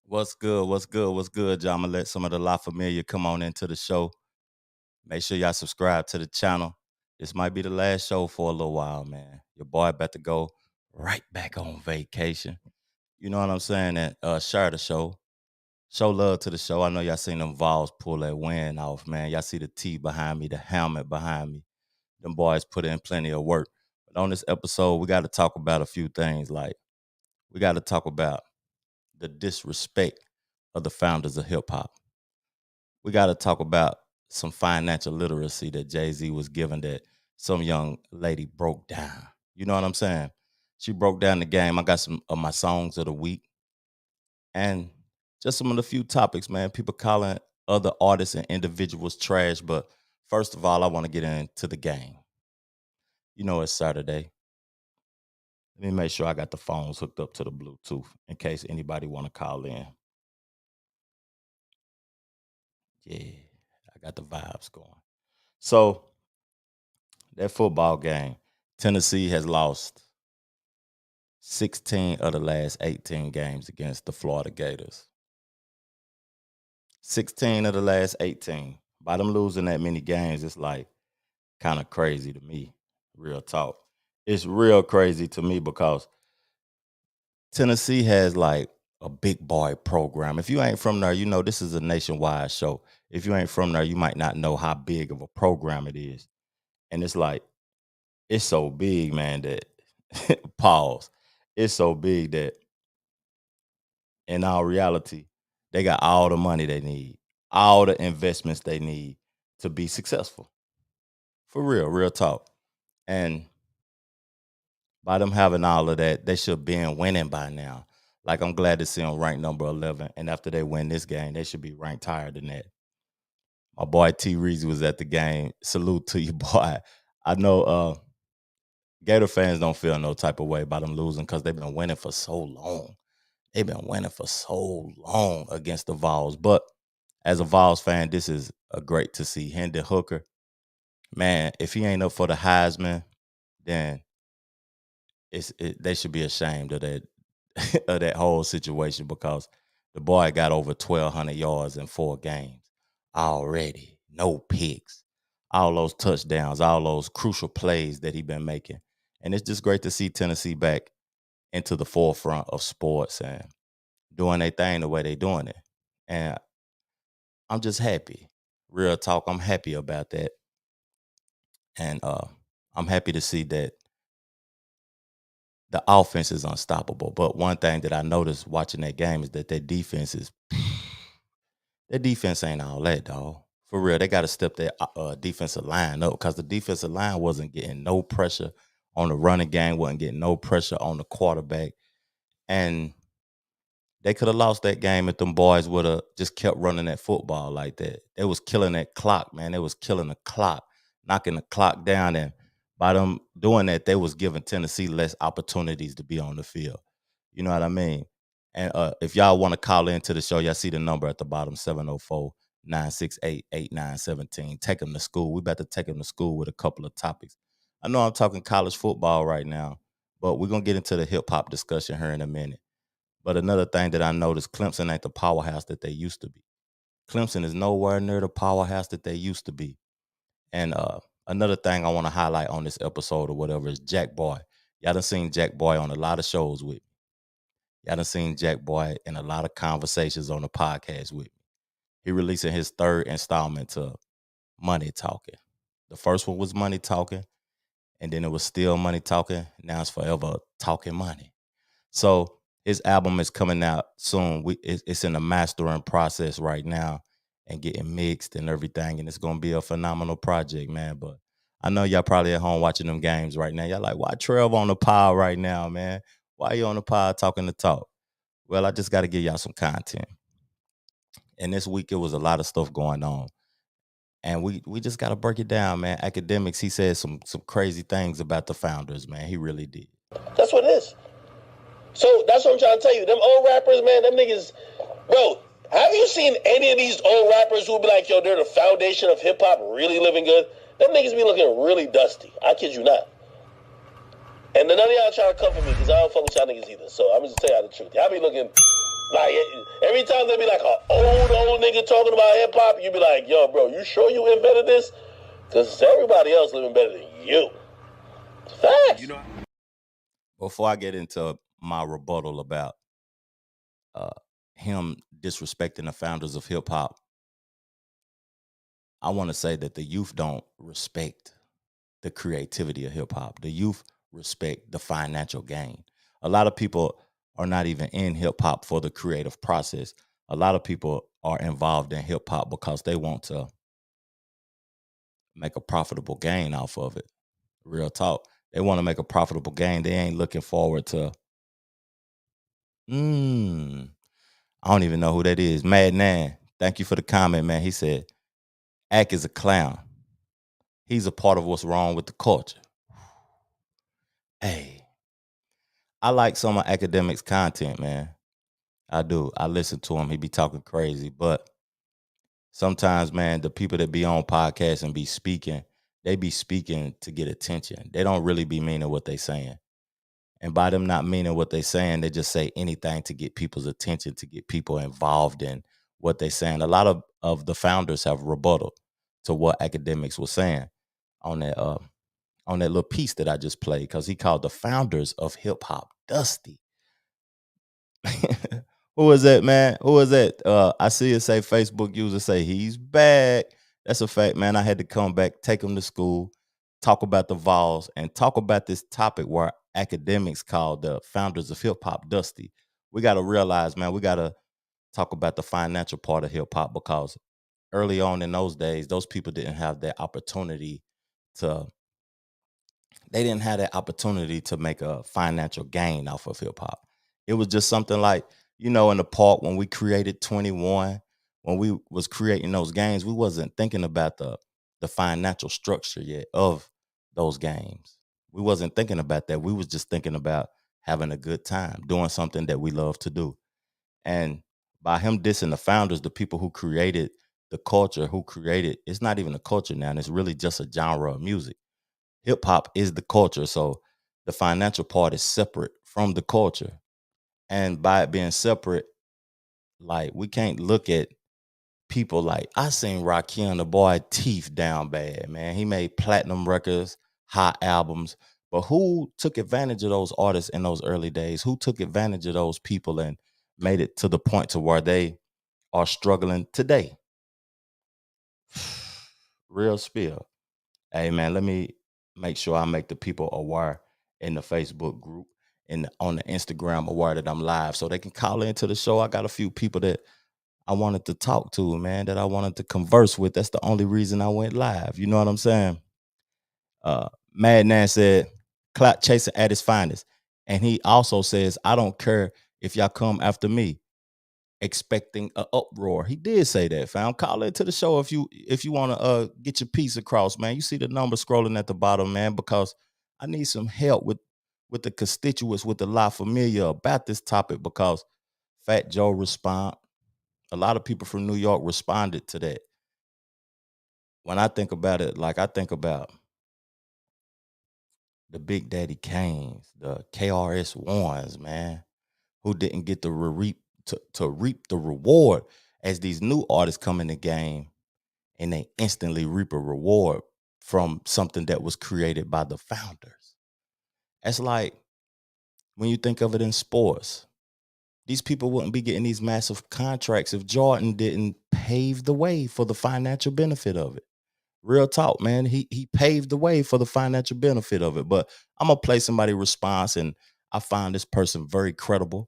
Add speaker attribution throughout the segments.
Speaker 1: What's good? What's good? What's good, y'all? I'm gonna let some of the LaFamilia come on into the show. Make sure y'all subscribe to the channel. This might be the last show for a little while, man. Your boy about to go right back on vacation. You know what I'm saying? And share the show. Show love to the show. I know y'all seen them Vols pull that win off, man. Y'all see the T behind me, the helmet behind me. Them boys put in plenty of work. But on this episode, we got to talk about a few things. Like, we got to talk about the disrespect of the founders of hip hop. We got to talk about some financial literacy that Jay-Z was given that some young lady broke down. You know what I'm saying? She broke down the game. I got some of my songs of the week and just some of the few topics, man. People calling other artists and individuals trash. But first of all, I want to get into the game. You know, it's Saturday. Let me make sure I got the phones hooked up to the Bluetooth in case anybody want to call in. Yeah, I got the vibes going. So that football game, Tennessee has lost 16 of the last 18 games against the Florida Gators. 16 of the last 18. By them losing that many games, it's like kind of crazy to me. Real talk. It's real crazy to me because Tennessee has like a big boy program. If you ain't from there, you know this is a nationwide show. If you ain't from there, you might not know how big of a program it is. And it's like, it's so big, man, that pause. It's so big that in our reality, they got all the money they need, all the investments they need to be successful. For real, real talk. And by them having all of that, they should be winning by now. Like, I'm glad to see them ranked number 11. And after they win this game, they should be ranked higher than that. My boy T. Reezy was at the game. Salute to you, boy. I know Gator fans don't feel no type of way about them losing because they've been winning for so long. They've been winning for so long against the Vols. But as a Vols fan, this is a great to see. Hendon Hooker, man, if he ain't up for the Heisman, then they should be ashamed of that of that whole situation because the boy got over 1,200 yards in 4 games already. No picks. All those touchdowns, all those crucial plays that he been making. And it's just great to see Tennessee back into the forefront of sports and doing their thing the way they doing it. And I'm just happy. Real talk, I'm happy about that. And I'm happy to see that the offense is unstoppable. But one thing that I noticed watching that game is that their defense ain't all that, dog. For real, they got to step their defensive line up because the defensive line wasn't getting no pressure on the running game, wasn't getting no pressure on the quarterback. And they could have lost that game if them boys would have just kept running that football like that. They was killing that clock, man. They was killing the clock, knocking the clock down. And by them doing that, they was giving Tennessee less opportunities to be on the field. You know what I mean? And if y'all want to call into the show, y'all see the number at the bottom, 704-968-8917. Take them to school. We about to take them to school with a couple of topics. I know I'm talking college football right now, but we're going to get into the hip-hop discussion here in a minute. But another thing that I noticed, Clemson ain't the powerhouse that they used to be. Clemson is nowhere near the powerhouse that they used to be. And another thing I want to highlight on this episode or whatever is Jack Boy. Y'all done seen Jack Boy on a lot of shows with me. Y'all done seen Jack Boy in a lot of conversations on the podcast with me. He releasing his 3rd installment to Money Talking. The first one was Money Talking, and then it was Still Money Talking. Now it's Forever Talking Money. So his album is coming out soon. It's in the mastering process right now and getting mixed and everything. And it's going to be a phenomenal project, man. But I know y'all probably at home watching them games right now. Y'all like, why Trevor on the pod right now, man? Why you on the pod talking the talk? Well, I just got to give y'all some content. And this week it was a lot of stuff going on. And we just got to break it down, man. Academics, he said some crazy things about the founders, man. He really did.
Speaker 2: That's what it is. So that's what I'm trying to tell you. Them old rappers, man, them niggas, bro, have you seen any of these old rappers who be like, yo, they're the foundation of hip-hop, really living good? Them niggas be looking really dusty. I kid you not. And none of y'all trying to come for me because I don't fuck with y'all niggas either. So I'm just tell y'all the truth. Y'all be looking Like, every time there be like an old nigga talking about hip hop, you be like, yo, bro, you sure you invented this? Because everybody else living better than you. Facts.
Speaker 1: You know, before I get into my rebuttal about him disrespecting the founders of hip hop, I want to say that the youth don't respect the creativity of hip hop. The youth respect the financial gain. A lot of people are not even in hip hop for the creative process. A lot of people are involved in hip hop because they want to make a profitable gain off of it. Real talk. They want to make a profitable gain. They ain't looking forward to, I don't even know who that is. Mad Nan, thank you for the comment, man. He said, Ack is a clown. He's a part of what's wrong with the culture. Hey, I like some of Academics' content, man. I do. I listen to him. He be talking crazy. But sometimes, man, the people that be on podcasts and be speaking, they be speaking to get attention. They don't really be meaning what they saying. And by them not meaning what they saying, they just say anything to get people's attention, to get people involved in what they saying. A lot of the founders have rebutted to what Academics was saying on that little piece that I just played, because he called the founders of hip hop dusty. Who is that, man? Who is that? I see it say Facebook user say he's back. That's a fact, man. I had to come back, take him to school, talk about the Vols, and talk about this topic where Academics called the founders of hip hop dusty. We got to realize, man, we got to talk about the financial part of hip hop, because early on in those days, those people didn't have that opportunity to make a financial gain off of hip hop. It was just something like, in the park when we created 21, when we was creating those games, we wasn't thinking about the financial structure yet of those games. We wasn't thinking about that. We was just thinking about having a good time, doing something that we love to do. And by him dissing the founders, the people who created the culture, it's not even a culture now, and it's really just a genre of music. Hip hop is the culture, so the financial part is separate from the culture. And by it being separate, like, we can't look at people like, I seen Rakim, the boy, teeth down bad, man. He made platinum records, hot albums. But who took advantage of those artists in those early days? Who took advantage of those people and made it to the point to where they are struggling today? Real spill. Hey, man, let me make sure I make the people aware in the Facebook group and on the Instagram aware that I'm live, so they can call into the show. I got a few people that I wanted to talk to, man, that I wanted to converse with. That's the only reason I went live. You know what I'm saying? Mad Nan said, clout chasing at his finest. And he also says, I don't care if y'all come after me expecting an uproar. He did say that, fam. Call into the show if you want to get your piece across, man. You see the number scrolling at the bottom, man, because I need some help with the constituents, with the LaFamilia about this topic, because Fat Joe respond. A lot of people from New York responded to that. When I think about it, like, I think about the Big Daddy Kanes, the KRS-Ones, man, who didn't get to reap the reward, as these new artists come in the game and they instantly reap a reward from something that was created by the founders. It's like, when you think of it in sports, these people wouldn't be getting these massive contracts if Jordan didn't pave the way for the financial benefit of it. Real talk, man. He paved the way for the financial benefit of it. But I'm gonna play somebody's response, and I find this person very credible,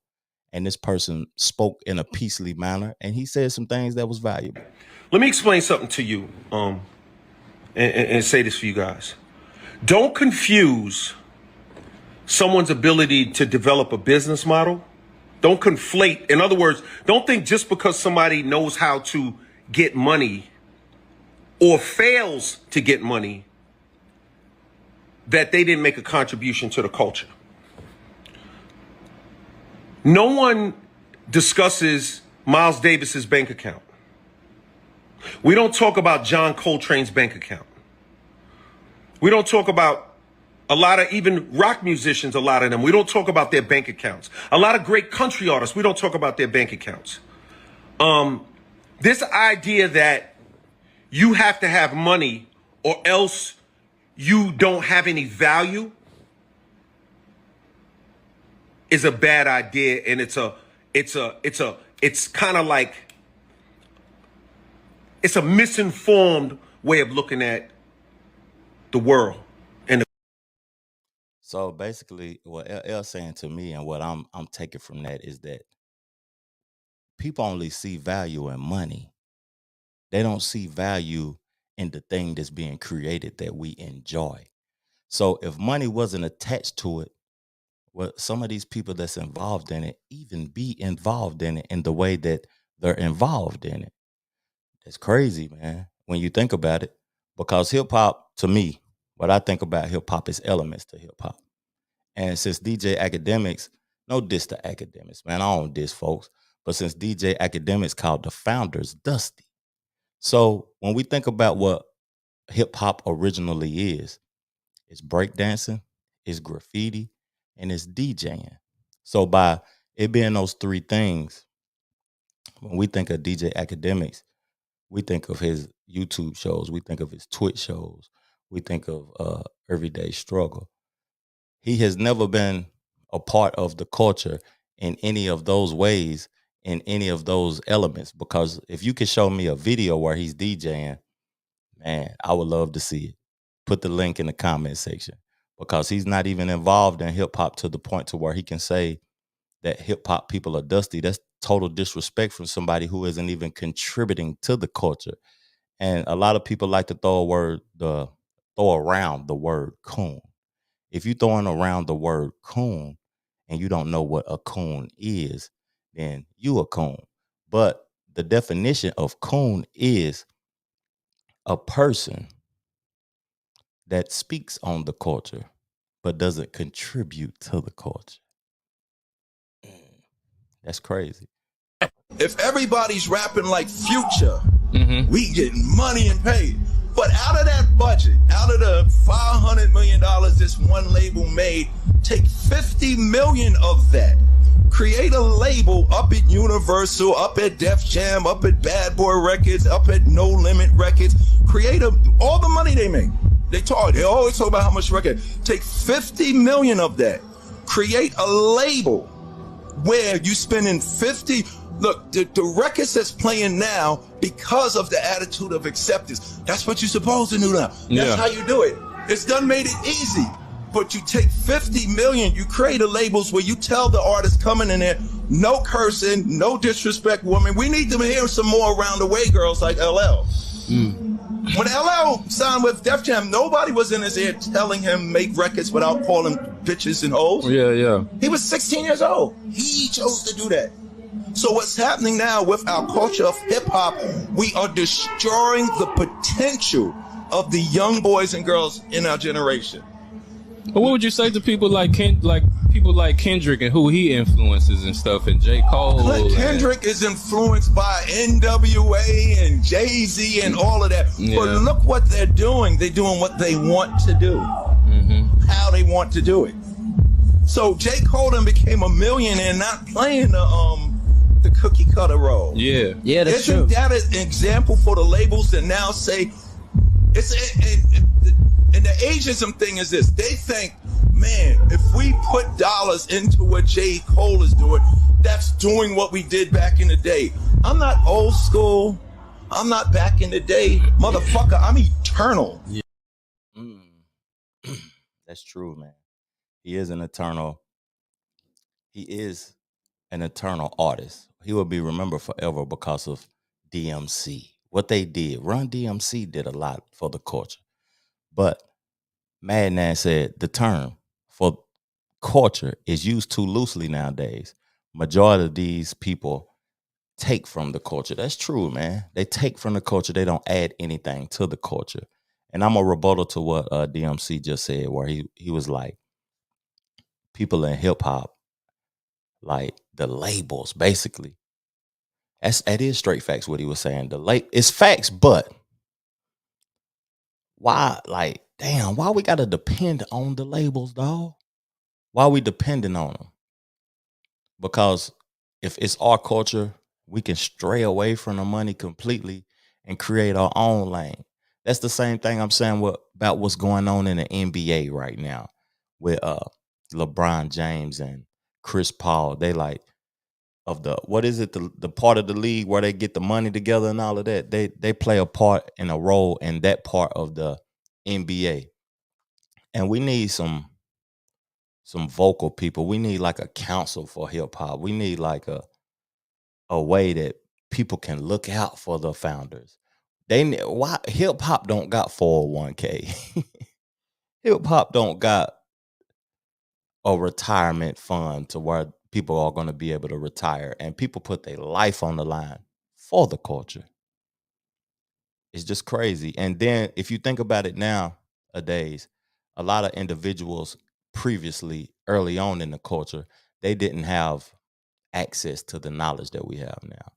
Speaker 1: and this person spoke in a peaceful manner, and he said some things that was valuable.
Speaker 3: Let me explain something to you, and say this for you guys. Don't confuse someone's ability to develop a business model. Don't conflate. In other words, don't think just because somebody knows how to get money or fails to get money that they didn't make a contribution to the culture. No one discusses Miles Davis's bank account. We don't talk about John Coltrane's bank account. We don't talk about A lot of even rock musicians, a lot of them, we don't talk about their bank accounts. A lot of great country artists, we don't talk about their bank accounts. This idea that you have to have money or else you don't have any value is a bad idea, and it's kind of like, it's a misinformed way of looking at the world. And
Speaker 1: So basically, what LL saying to me, and what I'm taking from that, is that people only see value in money. They don't see value in the thing that's being created that we enjoy. So if money wasn't attached to it, well, some of these people that's involved in it even be involved in it in the way that they're involved in it. It's crazy, man, when you think about it. Because hip hop, to me, what I think about hip hop is elements to hip hop. And since DJ Academics, no diss to Academics, man, I don't diss folks. But since DJ Academics called the founders Dusty. So when we think about what hip hop originally is, it's breakdancing, it's graffiti, and it's DJing. So by it being those three things, when we think of DJ Academics, we think of his YouTube shows, we think of his Twitch shows, we think of Everyday Struggle. He has never been a part of the culture in any of those ways, in any of those elements. Because if you could show me a video where he's DJing, man, I would love to see it. Put the link in the comment section, because he's not even involved in hip hop to the point to where he can say that hip hop people are dusty. That's total disrespect from somebody who isn't even contributing to the culture. And a lot of people like to throw around the word coon. If you're throwing around the word coon and you don't know what a coon is, then you a coon. But the definition of coon is a person that speaks on the culture but doesn't contribute to the culture. That's crazy.
Speaker 4: If everybody's rapping like Future, we getting money and paid. But out of that budget, out of the $500 million this one label made, take 50 million of that. Create a label up at Universal, up at Def Jam, up at Bad Boy Records, up at No Limit Records. Create all the money they make. They always talk about how much record. Take 50 million of that. Create a label where you spending 50. Look, the records that's playing now, because of the attitude of acceptance, that's what you're supposed to do now. That's how you do it. It's done made it easy. But you take 50 million, you create a labels where you tell the artist coming in there, no cursing, no disrespect, woman. We need to hear some more around the way girls like LL. When LL signed with Def Jam, nobody was in his ear telling him make records without calling bitches and hoes.
Speaker 5: Yeah.
Speaker 4: He was 16 years old. He chose to do that. So what's happening now with our culture of hip hop, we are destroying the potential of the young boys and girls in our generation.
Speaker 5: But what would you say to people like Kendrick and who he influences and stuff, and J. Cole?
Speaker 4: Kendrick is influenced by NWA and Jay-Z and all of that.
Speaker 5: Yeah.
Speaker 4: But look what they're doing. They're doing what they want to do. How they want to do it. So J. Cole then became a millionaire, not playing the cookie cutter role.
Speaker 5: Yeah,
Speaker 4: Isn't
Speaker 5: that's true.
Speaker 4: that an example for the labels that now say and the ageism thing is this? They think, man, if we put dollars into what J. Cole is doing, that's doing what we did back in the day. I'm not old school. I'm not back in the day, motherfucker. I'm eternal.
Speaker 1: Yeah. That's true, man. He is an eternal artist. He will be remembered forever because of DMC. What they did. Run DMC did a lot for the culture. But Madman said the term for culture is used too loosely nowadays. Majority of these people take from the culture. That's true, man. They take from the culture. They don't add anything to the culture. And I'm a rebuttal to what DMC just said, where he was like, people in hip hop, like the labels, basically. That is straight facts what he was saying. It's facts, but why, like, damn, why we gotta depend on the labels, dog? Why are we depending on them? Because if it's our culture, we can stray away from the money completely and create our own lane. That's the same thing I'm saying about what's going on in the NBA right now with LeBron James and Chris Paul. They like of the what is it the part of the league where they get the money together and all of that. They play a part and a role in that part of the NBA. And we need some vocal people. We need like a council for hip hop. We need like a way that people can look out for the founders. Why hip hop don't got 401k? Hip hop don't got a retirement fund to where people are going to be able to retire, and people put their life on the line for the culture. It's just crazy. And then if you think about it nowadays, a lot of individuals previously early on in the culture, they didn't have access to the knowledge that we have now.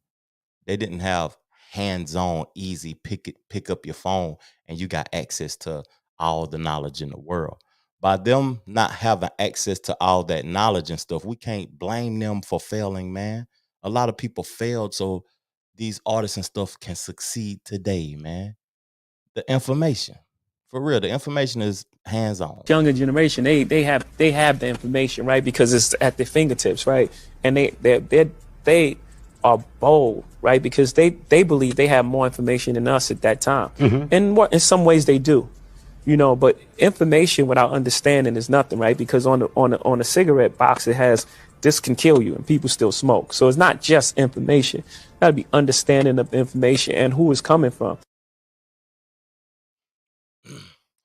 Speaker 1: They didn't have hands-on, easy pick up your phone and you got access to all the knowledge in the world. By them not having access to all that knowledge and stuff, we can't blame them for failing, man. A lot of people failed so these artists and stuff can succeed today, man. The information, for real, the information is hands-on.
Speaker 6: Younger generation, they have the information, right? Because it's at their fingertips, right? And they are bold, right? Because they believe they have more information than us at that time. And in some ways they do, you know. But information without understanding is nothing, right? Because on a cigarette box it has this can kill you, and people still smoke. So it's not just information. Got to be understanding of information and who it's coming from.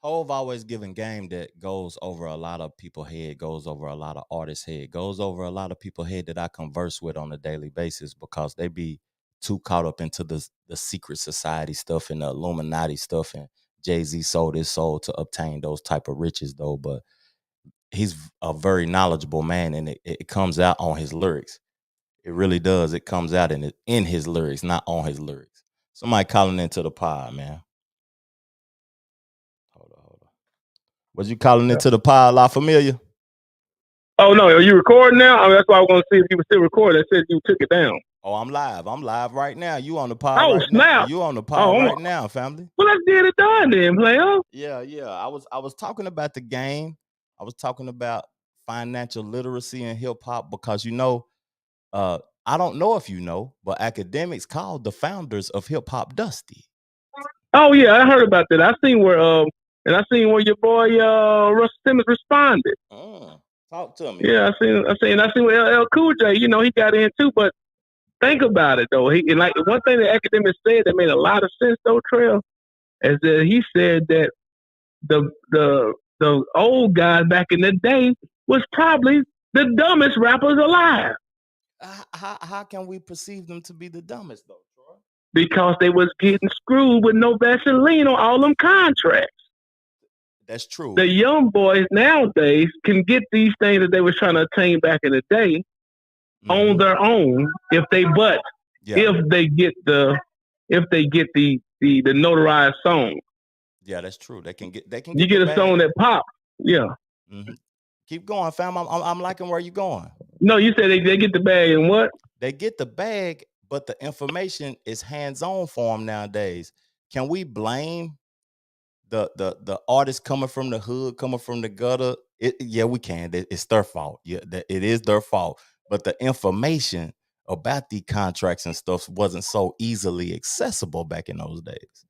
Speaker 1: Hove always giving game that goes over a lot of people's head, goes over a lot of artists' head, goes over a lot of people's head that I converse with on a daily basis because they be too caught up into the secret society stuff and the Illuminati stuff, and Jay-Z sold his soul to obtain those type of riches though. But he's a very knowledgeable man, and it comes out on his lyrics. It really does. It comes out in his lyrics, not on his lyrics. Somebody calling into the pod, man. Hold on. Was you calling into the pod, LaFamilia?
Speaker 7: Oh, no. Are you recording now? I mean, that's why I was going to see if you were still recording. It said you took it down.
Speaker 1: Oh, I'm live. I'm live right now. You on the pod
Speaker 7: right
Speaker 1: snap.
Speaker 7: Now.
Speaker 1: You on the pod right now, family.
Speaker 7: Well, let's get it done then, player.
Speaker 1: Yeah. I was talking about the game. I was talking about financial literacy in hip hop because, you know, I don't know if you know, but academics called the founders of hip hop Dusty.
Speaker 7: Oh yeah, I heard about that. I seen where your boy recipients responded.
Speaker 1: Talk to me.
Speaker 7: Yeah, I seen where LL Cool J, you know, he got in too. But think about it though. He like one thing the academics said that made a lot of sense though, Trail, is that he said that the old guys back in the day was probably the dumbest rappers alive.
Speaker 1: How can we perceive them to be the dumbest though, Troy?
Speaker 7: Because they was getting screwed with no Vaseline on all them contracts.
Speaker 1: That's true.
Speaker 7: The young boys nowadays can get these things that they were trying to attain back in the day on their own if they get the notarized song.
Speaker 1: Yeah, that's true. They can get
Speaker 7: you get a song that pop. Yeah.
Speaker 1: Mm-hmm. Keep going, fam. I'm liking where you're going.
Speaker 7: No, you said they get the bag and what?
Speaker 1: They get the bag, but the information is hands-on for them nowadays. Can we blame the artists coming from the hood, coming from the gutter? Yeah, we can. It's their fault. Yeah, it is their fault. But the information about the contracts and stuff wasn't so easily accessible back in those days.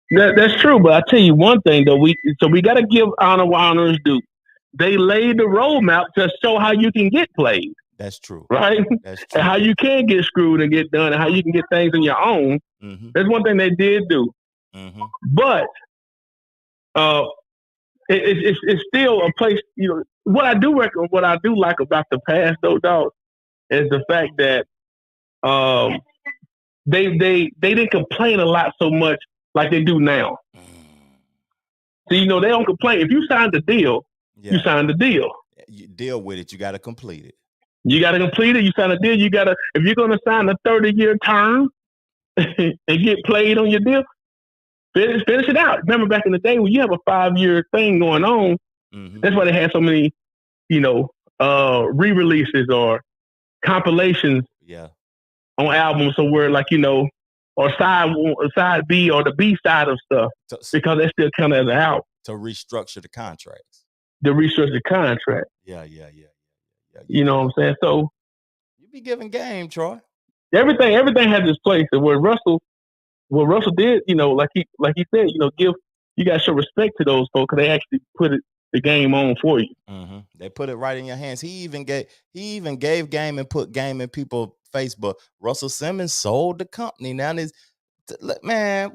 Speaker 7: That's true, but I tell you one thing though, we got to give honor where honor is due. They laid the roadmap to show how you can get played.
Speaker 1: That's true,
Speaker 7: right? That's true. And how you can get screwed and get done, and how you can get things on your own. Mm-hmm. That's one thing they did do. Mm-hmm. But it's still a place. You know what I do like about the past though, dog, is the fact that they didn't complain a lot so much like they do now. So you know they don't complain. If you signed the deal, you signed the deal.
Speaker 1: You deal with it. You got to complete it.
Speaker 7: You got to complete it. You sign a deal. If you're going to sign a 30-year term and get played on your deal, Finish it out. Remember back in the day when you have a 5-year thing going on, that's why they had so many, re-releases or compilations on albums, so where or side B or the B side of stuff, because they still count as an album.
Speaker 1: To restructure the contracts.
Speaker 7: To restructure the contract.
Speaker 1: Yeah.
Speaker 7: You know what I'm saying? So
Speaker 1: you be giving game, Troy.
Speaker 7: Everything has its place. And what Russell did, like he said, you got to show respect to those folks because they actually put the game on for you.
Speaker 1: They put it right in your hands. He even gave game and put game in people's face. But Russell Simmons sold the company. Now this, man,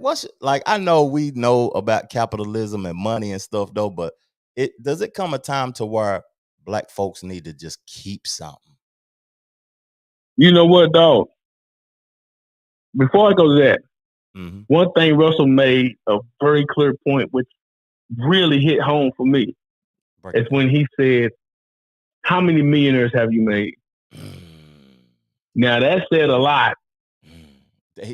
Speaker 1: I know we know about capitalism and money and stuff though, but does it come a time to where Black folks need to just keep something?
Speaker 7: You know what, dog? Before I go to that, one thing Russell made a very clear point, which really hit home for me, is when he said, "How many millionaires have you made?" Now that said a lot.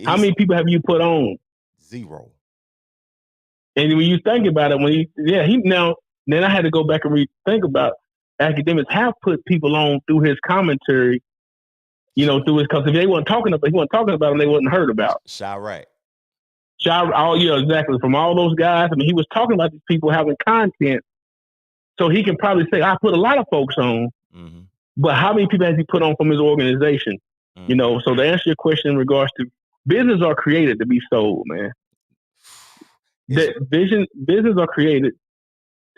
Speaker 7: How many people have you put on?
Speaker 1: 0.
Speaker 7: And when you think about it, then I had to go back and think about academics have put people on through his commentary, through his, because if he wasn't talking about them, they wasn't heard about.
Speaker 1: Chirac.
Speaker 7: Exactly. From all those guys, I mean, he was talking about these people having content, so he can probably say, "I put a lot of folks on," but how many people has he put on from his organization? So to answer your question in regards to business are created to be sold, man. Business are created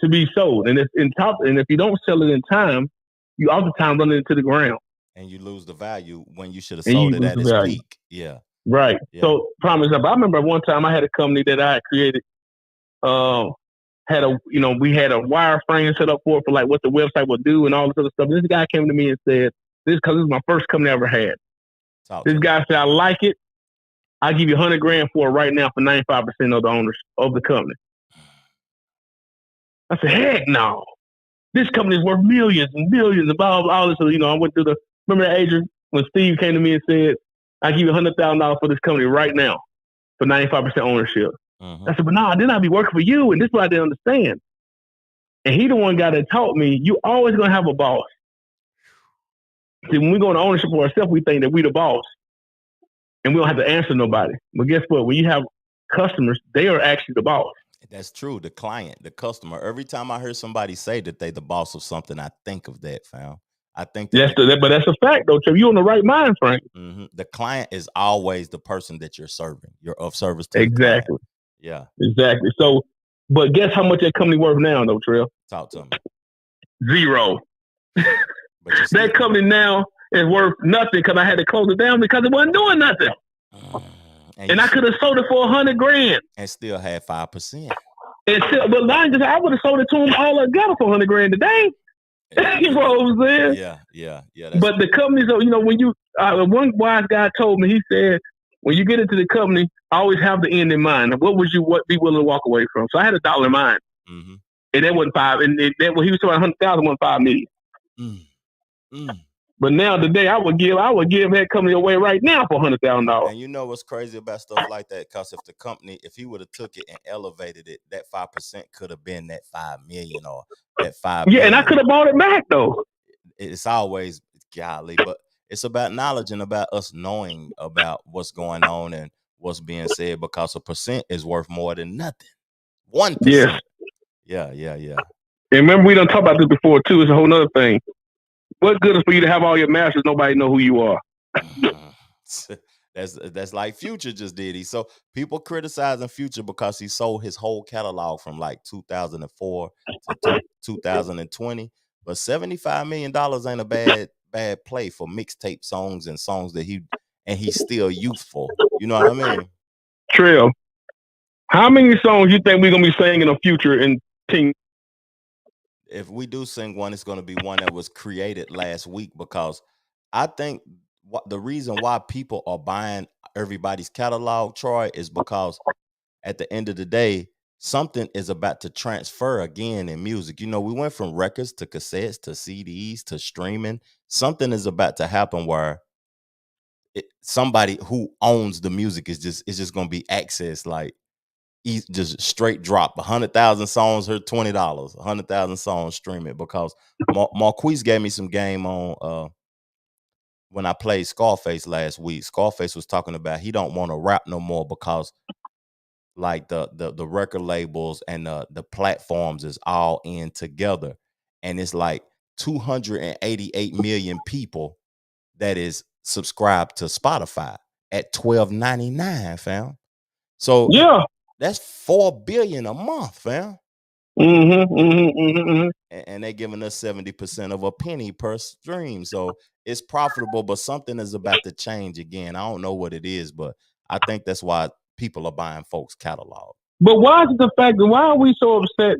Speaker 7: to be sold, and if you don't sell it in time, you oftentimes run it into the ground,
Speaker 1: and you lose the value when you should have sold it at its peak. Yeah,
Speaker 7: right. Yeah. So, prime example, I remember one time I had a company that I had created. We had a wireframe set up for like what the website would do and all this other stuff. This guy came to me and said, "This is my first company I ever had." This guy said, "I like it. I'll give you $100,000 for it right now for 95% of the owners of the company." I said, "Heck no. This company is worth millions and billions and blah, blah, all this." I went through remember Adrian, when Steve came to me and said, "I give you $100,000 for this company right now for 95% ownership." I said, "But no, then I'll be working for you." And this is what I didn't understand. And he the one guy that taught me, you always going to have a boss. See, when we go into ownership for ourselves, we think that we the boss. And we don't have to answer nobody. But guess what? When you have customers, they are actually the boss.
Speaker 1: That's true. The client, the customer. Every time I hear somebody say that they the boss of something, I think of that, fam. I think that
Speaker 7: but that's a fact, though. Trevor, you're on the right mind frame.
Speaker 1: The client is always the person that you're serving. You're of service to
Speaker 7: exactly.
Speaker 1: The client. Yeah.
Speaker 7: Exactly. So, but guess how much that company worth now, though, Trevor?
Speaker 1: Talk to me.
Speaker 7: 0. That company now is worth nothing because I had to close it down because it wasn't doing nothing. And I could have sold it for $100,000
Speaker 1: and still had 5%.
Speaker 7: But I would have sold it to them all together for $100,000 today. You know what I'm saying?
Speaker 1: Yeah.
Speaker 7: But the companies, when you one wise guy told me, he said, when you get into the company, always have the end in mind. What would you be willing to walk away from? So I had $1 in mind, and that wasn't 5. And that when he was talking 100,000, wasn't 5 million. But now today, I would give that company away right now for $100,000.
Speaker 1: And you know what's crazy about stuff like that? Because if he would have took it and elevated it, that 5% could have been that 5 million or that 5.
Speaker 7: Yeah, and I could have bought it back though.
Speaker 1: It's always golly, but it's about knowledge and about us knowing about what's going on and what's being said, because a percent is worth more than nothing. 1%. Yeah.
Speaker 7: And remember, we done talked about this before too. It's a whole nother thing. What good is for you to have all your masters? Nobody know who you are.
Speaker 1: That's like Future just did. So people criticizing Future because he sold his whole catalog from like 2004 to 2020. But $75 million ain't a bad play for mixtape songs and songs that he's still youthful. You know what I mean?
Speaker 7: Trill, how many songs you think we're gonna be singing in the future in 10?
Speaker 1: If we do sing one, it's gonna be one that was created last week, because I think the reason why people are buying everybody's catalog, Troy, is because at the end of the day, something is about to transfer again in music. We went from records to cassettes to CDs to streaming. Something is about to happen where somebody who owns the music is just going to be accessed like just straight drop 100,000 songs, her $20, 100,000 songs, stream it. Because Marquise gave me some game on when I played Scarface last week. Scarface was talking about he don't want to rap no more because like the record labels and the platforms is all in together, and it's like 288 million people that is subscribed to Spotify at $12.99, fam. So
Speaker 7: Yeah.
Speaker 1: that's $4 billion a month, fam.
Speaker 7: Mm-hmm.
Speaker 1: And they're giving us 70% of a penny per stream. So it's profitable, but something is about to change again. I don't know what it is, but I think that's why people are buying folks' catalog.
Speaker 7: But why is it the fact that why are we so upset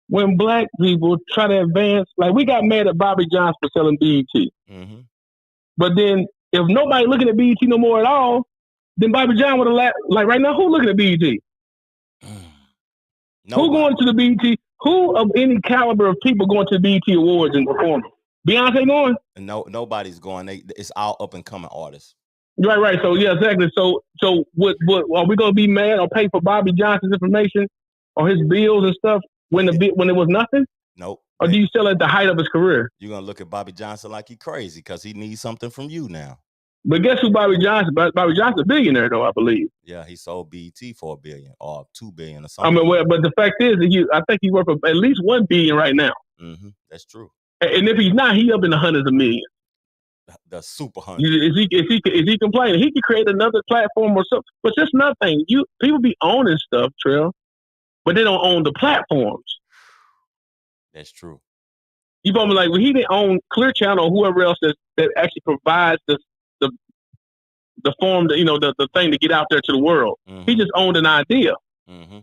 Speaker 7: when black people try to advance? Like we got mad at Bobby Johnson for selling BET.
Speaker 1: Mm-hmm.
Speaker 7: But then if nobody looking at BET no more at all, then Bobby John would have like right now, who looking at BET? Who going to the BET? Who of any caliber of people going to the BET Awards and performing? Beyonce going?
Speaker 1: No, nobody's going. It's all up and coming artists.
Speaker 7: Right. So yeah, exactly. So what are we gonna be mad or pay for Bobby Johnson's information or his bills and stuff when it was nothing?
Speaker 1: Nope.
Speaker 7: Or do you sell at the height of his career?
Speaker 1: You're gonna look at Bobby Johnson like he crazy because he needs something from you now.
Speaker 7: But guess who Bobby Johnson? Bobby Johnson's a billionaire, though, I believe.
Speaker 1: Yeah, he sold BET for $1 billion or $2 billion or something.
Speaker 7: I mean, well, but the fact is, I think he's worth at least $1 billion right now.
Speaker 1: Mm-hmm. That's true.
Speaker 7: And if he's not, he up in the hundreds of millions.
Speaker 1: The super hundred.
Speaker 7: Is he complaining? He could create another platform or something. But just nothing. People be owning stuff, Trell, but they don't own the platforms.
Speaker 1: That's true.
Speaker 7: You probably like, well, he didn't own Clear Channel or whoever else that actually provides the form, the thing to get out there to the world. Mm-hmm. He just owned an idea.
Speaker 1: Mm-hmm.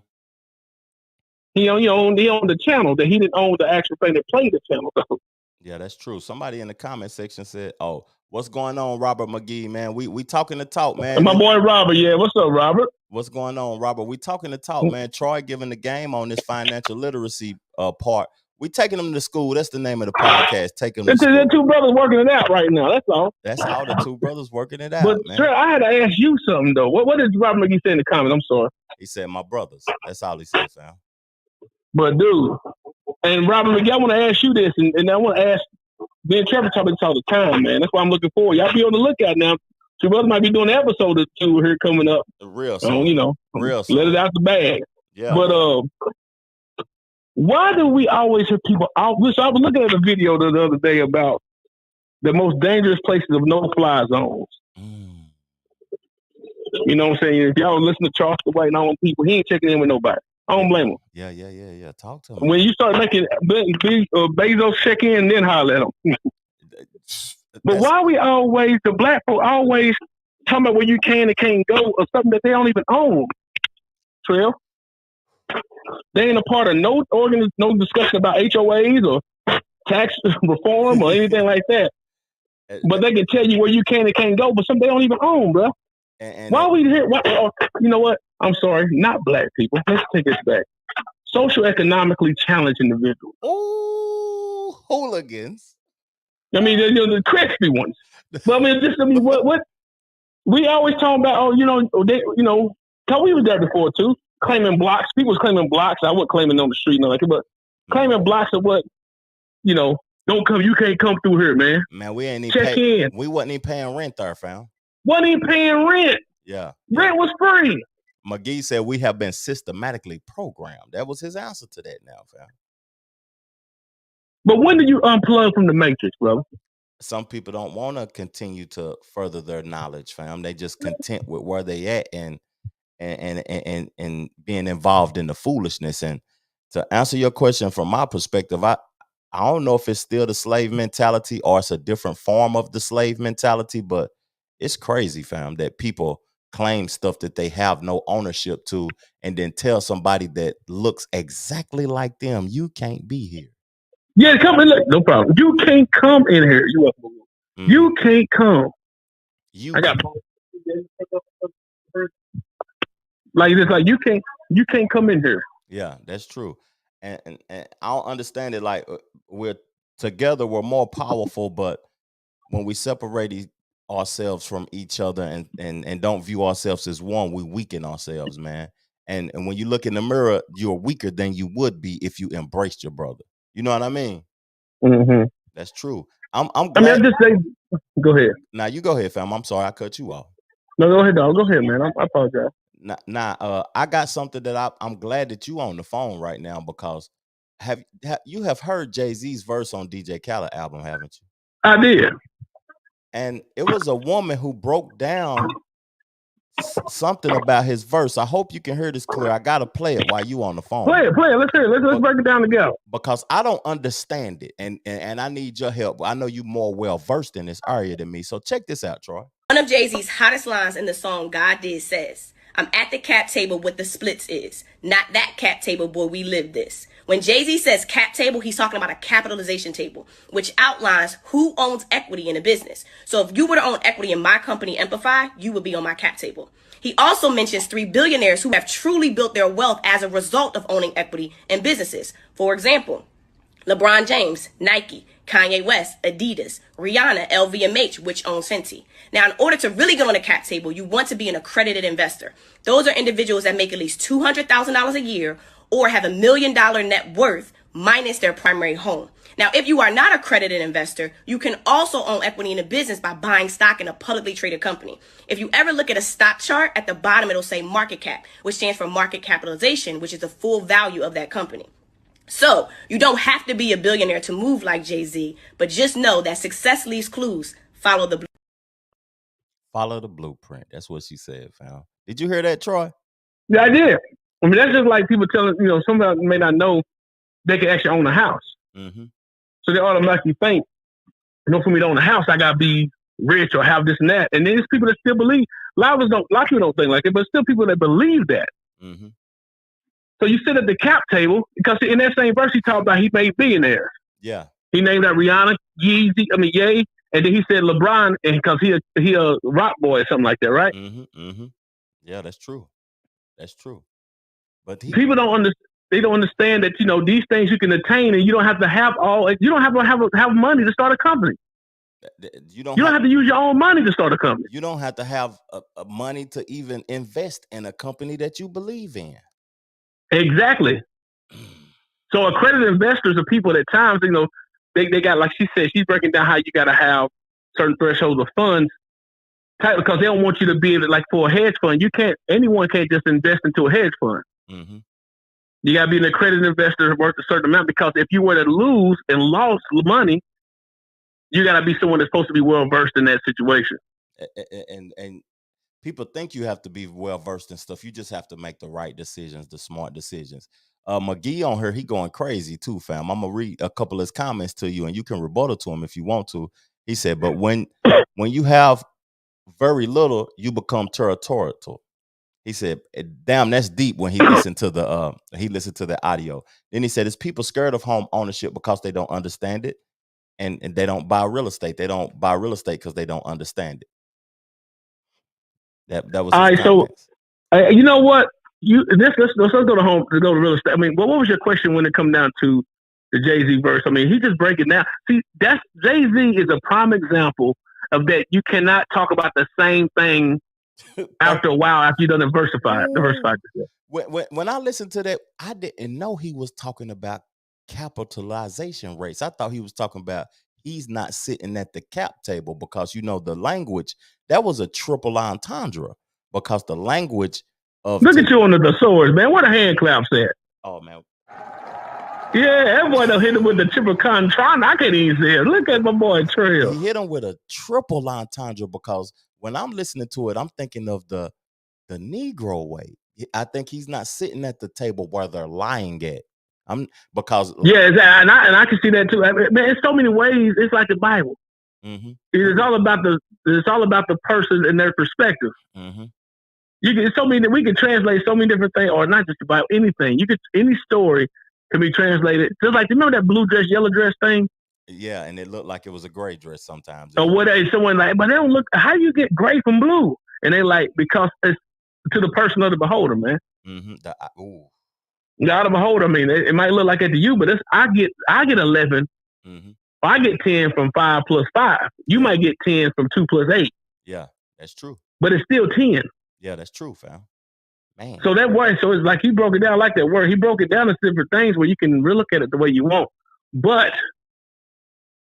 Speaker 7: He owned the channel. That he didn't own the actual thing that played the channel.
Speaker 1: Yeah, that's true. Somebody in the comment section said, "Oh, what's going on, Robert McGee, man? We talking to talk, man."
Speaker 7: My boy Robert, yeah. What's up, Robert?
Speaker 1: What's going on, Robert? We talking to talk, man. Troy giving the game on this financial literacy part. We taking them to school. That's the name of the podcast. Taking them to school.
Speaker 7: The two brothers working it out right now. That's all.
Speaker 1: That's all. The two brothers working it out.
Speaker 7: But
Speaker 1: man.
Speaker 7: Trey, I had to ask you something though. What did Robert McGee say in the comments? I'm sorry.
Speaker 1: He said, "My brothers." That's all he said, fam.
Speaker 7: But dude, and Robert McGee, I want to ask you this, and I want to ask. Me and Trevor talk about this all the time, man. That's why I'm looking forward. Y'all be on the lookout now. Your brother might be doing an episode or two here coming up.
Speaker 1: Real,
Speaker 7: real. Let it out the bag.
Speaker 1: Yeah.
Speaker 7: But why do we always hear people out? So I was looking at a video the other day about the most dangerous places of no-fly zones. You know what I'm saying? If y'all listen to Charles the White and all them people, he ain't checking in with nobody. I don't blame him.
Speaker 1: Yeah. Talk to him.
Speaker 7: When you start making Bezos check in, then holler at him. But why we always, the black folk always talking about where you can and can't go or something that they don't even own? Trail. They ain't a part of no discussion about HOAs or tax reform or anything like that. But they can tell you where you can and can't go, but something they don't even own, bro. Why we here? You know what? I'm sorry, not black people. Let's take this back. Socioeconomically challenged individuals.
Speaker 1: Oh, hooligans.
Speaker 7: I mean, the crispy ones. But what we always talk about? Cause we was there before too, claiming blocks. People was claiming blocks. I wasn't claiming on the street, but claiming blocks of what, don't come. You can't come through here, man.
Speaker 1: Man, we ain't
Speaker 7: even check in.
Speaker 1: We wasn't even paying rent there, fam.
Speaker 7: Wasn't even paying rent.
Speaker 1: Yeah.
Speaker 7: Rent was free.
Speaker 1: McGee said we have been systematically programmed. That was his answer to that now, fam.
Speaker 7: But when do you unplug from the matrix, brother?
Speaker 1: Some people don't want to continue to further their knowledge, fam. They just content with where they at and being involved in the foolishness. And to answer your question from my perspective, I don't know if it's still the slave mentality or it's a different form of the slave mentality, but it's crazy, fam, that people claim stuff that they have no ownership to and then tell somebody that looks exactly like them, you can't be here.
Speaker 7: Yeah, come in. No problem. You can't come in here. You can't come. I got like it's like you can't come in here.
Speaker 1: Yeah, that's true. And I don't understand it. Like we're together, we're more powerful, but when we separate ourselves from each other and don't view ourselves as one, we weaken ourselves, man. And when you look in the mirror, you're weaker than you would be if you embraced your brother. You know what I mean?
Speaker 7: Mm-hmm.
Speaker 1: That's true. I'm
Speaker 7: I mean,
Speaker 1: glad.
Speaker 7: I'm just saying. Go ahead.
Speaker 1: Now you go ahead, fam. I'm sorry I cut you off.
Speaker 7: No, go ahead, dog. Go ahead, man. I apologize.
Speaker 1: I got something that I'm glad that you on the phone right now, because you have heard Jay-Z's verse on DJ Khaled album, haven't you?
Speaker 7: I did.
Speaker 1: And it was a woman who broke down something about his verse. I hope you can hear this clear. I gotta play it while you on the phone.
Speaker 7: Play it. Let's hear it. Let's break it down together.
Speaker 1: Because I don't understand it, and I need your help. I know you more well versed in this area than me. So check this out, Troy.
Speaker 8: One of Jay-Z's hottest lines in the song God Did says, "I'm at the cap table with the splits is. Not that cap table, boy, we live this." When Jay-Z says cap table, he's talking about a capitalization table, which outlines who owns equity in a business. So if you were to own equity in my company, Amplify, you would be on my cap table. He also mentions 3 billionaires who have truly built their wealth as a result of owning equity in businesses. For example, LeBron James, Nike, Kanye West, Adidas, Rihanna, LVMH, which owns Fenty. Now, in order to really get on the cap table, you want to be an accredited investor. Those are individuals that make at least $200,000 a year or have $1 million net worth minus their primary home. Now, if you are not a accredited investor, you can also own equity in a business by buying stock in a publicly traded company. If you ever look at a stock chart, at the bottom it'll say market cap, which stands for market capitalization, which is the full value of that company. So you don't have to be a billionaire to move like Jay-Z, but just know that success leaves clues. Follow the
Speaker 1: blueprint. That's what she said, fam. Did you hear that, Troy?
Speaker 7: Yeah, I did. I mean, that's just like people telling, somebody may not know they can actually own a house.
Speaker 1: Mm-hmm.
Speaker 7: So they automatically think, for me to own a house, I got to be rich or have this and that. And then there's people that still believe. A lot of people don't think like it, but still people that believe that.
Speaker 1: Mm-hmm.
Speaker 7: So you sit at the cap table, because in that same verse he talked about he made billionaires.
Speaker 1: Yeah.
Speaker 7: He named that Rihanna, Ye, and then he said LeBron, and because he a rock boy or something like that, right?
Speaker 1: Mm-hmm. Mm-hmm. Yeah, that's true. That's true. But
Speaker 7: people don't understand. They don't understand that these things you can attain, and you don't have to have have money to start a company. You don't have to use your own money to start a company.
Speaker 1: You don't have to have money to even invest in a company that you believe in.
Speaker 7: Exactly. So accredited investors are people that times, they got, like she said, she's breaking down how you got to have certain thresholds of funds, because they don't want you to be able to, like for a hedge fund, anyone can't just invest into a hedge fund.
Speaker 1: Mm-hmm.
Speaker 7: You got to be an accredited investor worth a certain amount, because if you were to lose and lost money, you got to be someone that's supposed to be well versed in that situation.
Speaker 1: And people think you have to be well versed in stuff. You just have to make the right decisions, the smart decisions. McGee on her, he going crazy too, fam. I'm gonna read a couple of his comments to you, and you can rebuttal to him if you want to. He said, "But when you have very little, you become territorial." He said, "Damn, that's deep." When he listened to the audio, then he said, "Is people scared of home ownership because they don't understand it, and they don't buy real estate? They don't buy real estate because they don't understand it." That was his comments.
Speaker 7: So you know what? Let's go to home to go to real estate. I mean, what was your question when it come down to the Jay-Z verse? I mean, he just break it down. See, that's Jay-Z is a prime example of that. You cannot talk about the same thing after a while after you done diversified.
Speaker 1: When I listened to that, I didn't know he was talking about capitalization rates. I thought he was talking about he's not sitting at the cap table, because the language, that was a triple entendre, because the language of
Speaker 7: look at you on the thesaurus, man. What a hand clap said.
Speaker 1: Oh man.
Speaker 7: Yeah, that boy done hit him with the triple entendre. I can't even say it. Look at my boy Trail.
Speaker 1: He hit him with a triple entendre, because when I'm listening to it, I'm thinking of the Negro way. I think he's not sitting at the table where they're lying at. And I can see that too. I mean, man, in so many ways, it's like the Bible.
Speaker 7: Mm-hmm. It's all about the person and their perspective.
Speaker 1: Mm-hmm.
Speaker 7: We can translate so many different things, or not just about anything. Any story can be translated. Just like, remember that blue dress, yellow dress thing?
Speaker 1: Yeah, and it looked like it was a gray dress sometimes.
Speaker 7: Or what? Someone like, but they don't look. How you get gray from blue? And they like, because it's to the person of the beholder, man.
Speaker 1: Mm-hmm. The
Speaker 7: eye of the beholder. I mean, it might look like that to you, but I get 11.
Speaker 1: Mm-hmm.
Speaker 7: I get 10 from 5 plus 5. You might get 10 from 2 plus 8.
Speaker 1: Yeah, that's true.
Speaker 7: But it's still 10.
Speaker 1: Yeah, that's true, fam. Man.
Speaker 7: So that word, so it's like he broke it down like that word. He broke it down into different things where you can really look at it the way you want. But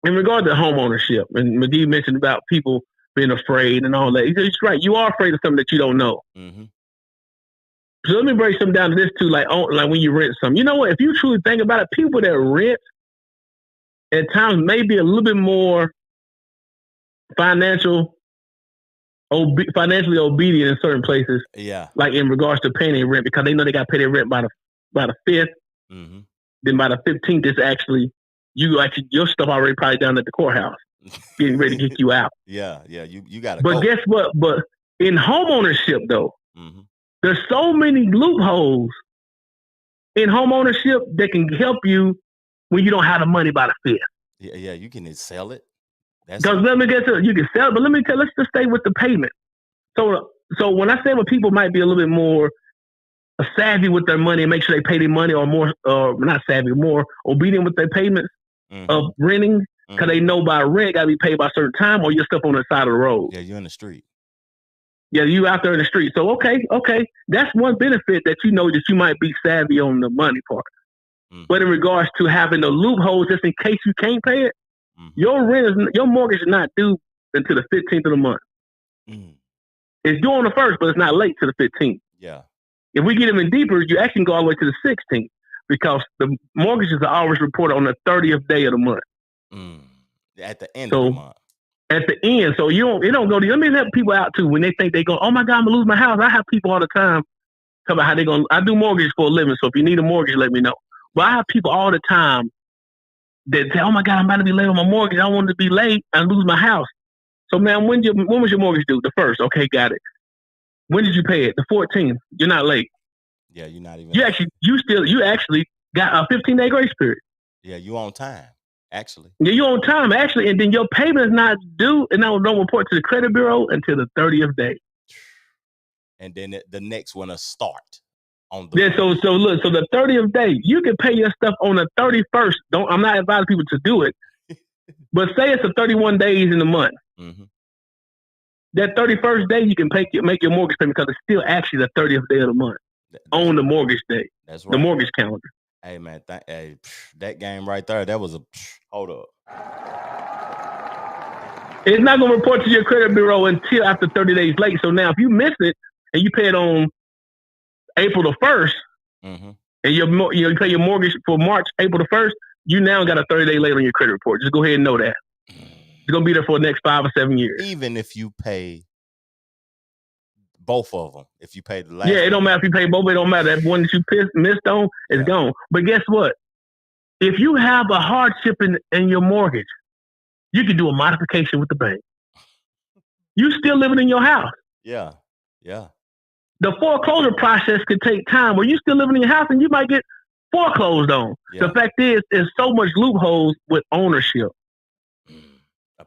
Speaker 7: in regard to home ownership, and McGee mentioned about people being afraid and all that. He's right. You are afraid of something that you don't know.
Speaker 1: Mm-hmm.
Speaker 7: So let me break something down to this too, like when you rent something. You know what? If you truly think about it, people that rent at times may be a little bit more financially obedient in certain places.
Speaker 1: Yeah.
Speaker 7: Like in regards to paying their rent, because they know they got to pay their rent by the 5th.
Speaker 1: Mm-hmm.
Speaker 7: Then by the 15th, it's actually your stuff already probably down at the courthouse, getting ready to kick you out.
Speaker 1: Yeah. You got to.
Speaker 7: But guess what? But in home ownership, though,
Speaker 1: mm-hmm.
Speaker 7: there's so many loopholes in home ownership that can help you when you don't have the money by the 5th.
Speaker 1: Yeah. You can sell it.
Speaker 7: Because let me get to it. You can sell it, but let me tell. Let's just stay with the payment. So when I say when people might be a little bit more savvy with their money and make sure they pay their money, or more, not savvy, more obedient with their payments
Speaker 1: mm-hmm.
Speaker 7: of renting, because they know by rent got to be paid by a certain time, or you're stuff on the side of the road.
Speaker 1: Yeah, you're in the street.
Speaker 7: Yeah, you out there in the street. So okay, that's one benefit that you know that you might be savvy on the money part. Mm-hmm. But in regards to having the loopholes, just in case you can't pay it, mm-hmm. your mortgage is not due until the 15th of the month. Mm-hmm. It's due on the 1st, but it's not late to the 15th.
Speaker 1: Yeah.
Speaker 7: If we get them in deeper, you actually can go all the way to the 16th, because the mortgages are always reported on the 30th day of the month.
Speaker 1: At the end of the month.
Speaker 7: At the end. So it don't go to, let me help people out too when they think they go, oh my God, I'm gonna lose my house. I have people all the time talk about how they I do mortgage for a living. So if you need a mortgage, let me know. But I have people all the time that say, oh my God, I'm about to be late on my mortgage. I don't want to be late and lose my house. So man, when was your mortgage due? The 1st. Okay, got it. When did you pay it? The 14th. You're not late.
Speaker 1: Yeah, you're not even.
Speaker 7: You actually got a 15-day grace period.
Speaker 1: Yeah, you on time, actually.
Speaker 7: Yeah, you on time, actually, and then your payment is not due, and don't report to the credit bureau until the 30th day.
Speaker 1: And then the next one will start on the.
Speaker 7: Yeah, so look, so the 30th day, you can pay your stuff on the 31st. I'm not advising people to do it, but say it's 31 days in the month. Mm-hmm. That 31st day, you can make your mortgage payment, because it's still actually the 30th day of the month on the mortgage day.
Speaker 1: That's right.
Speaker 7: The mortgage calendar.
Speaker 1: Hey, man, that game right there, that was hold up.
Speaker 7: It's not going to report to your credit bureau until after 30 days late. So now if you miss it and you pay it on April the 1st, mm-hmm. and you pay your mortgage for March, April the 1st, you now got a 30-day late on your credit report. Just go ahead and know that. It's going to be there for the next 5 or 7 years.
Speaker 1: Even if you pay both of them, if you pay the last.
Speaker 7: Yeah, it don't matter if you pay both. It don't matter. That one that you missed on is gone. But guess what? If you have a hardship in your mortgage, you can do a modification with the bank. You still living in your house.
Speaker 1: Yeah.
Speaker 7: The foreclosure process could take time, where you still living in your house and you might get foreclosed on. Yeah. The fact is, there's so much loopholes with ownership.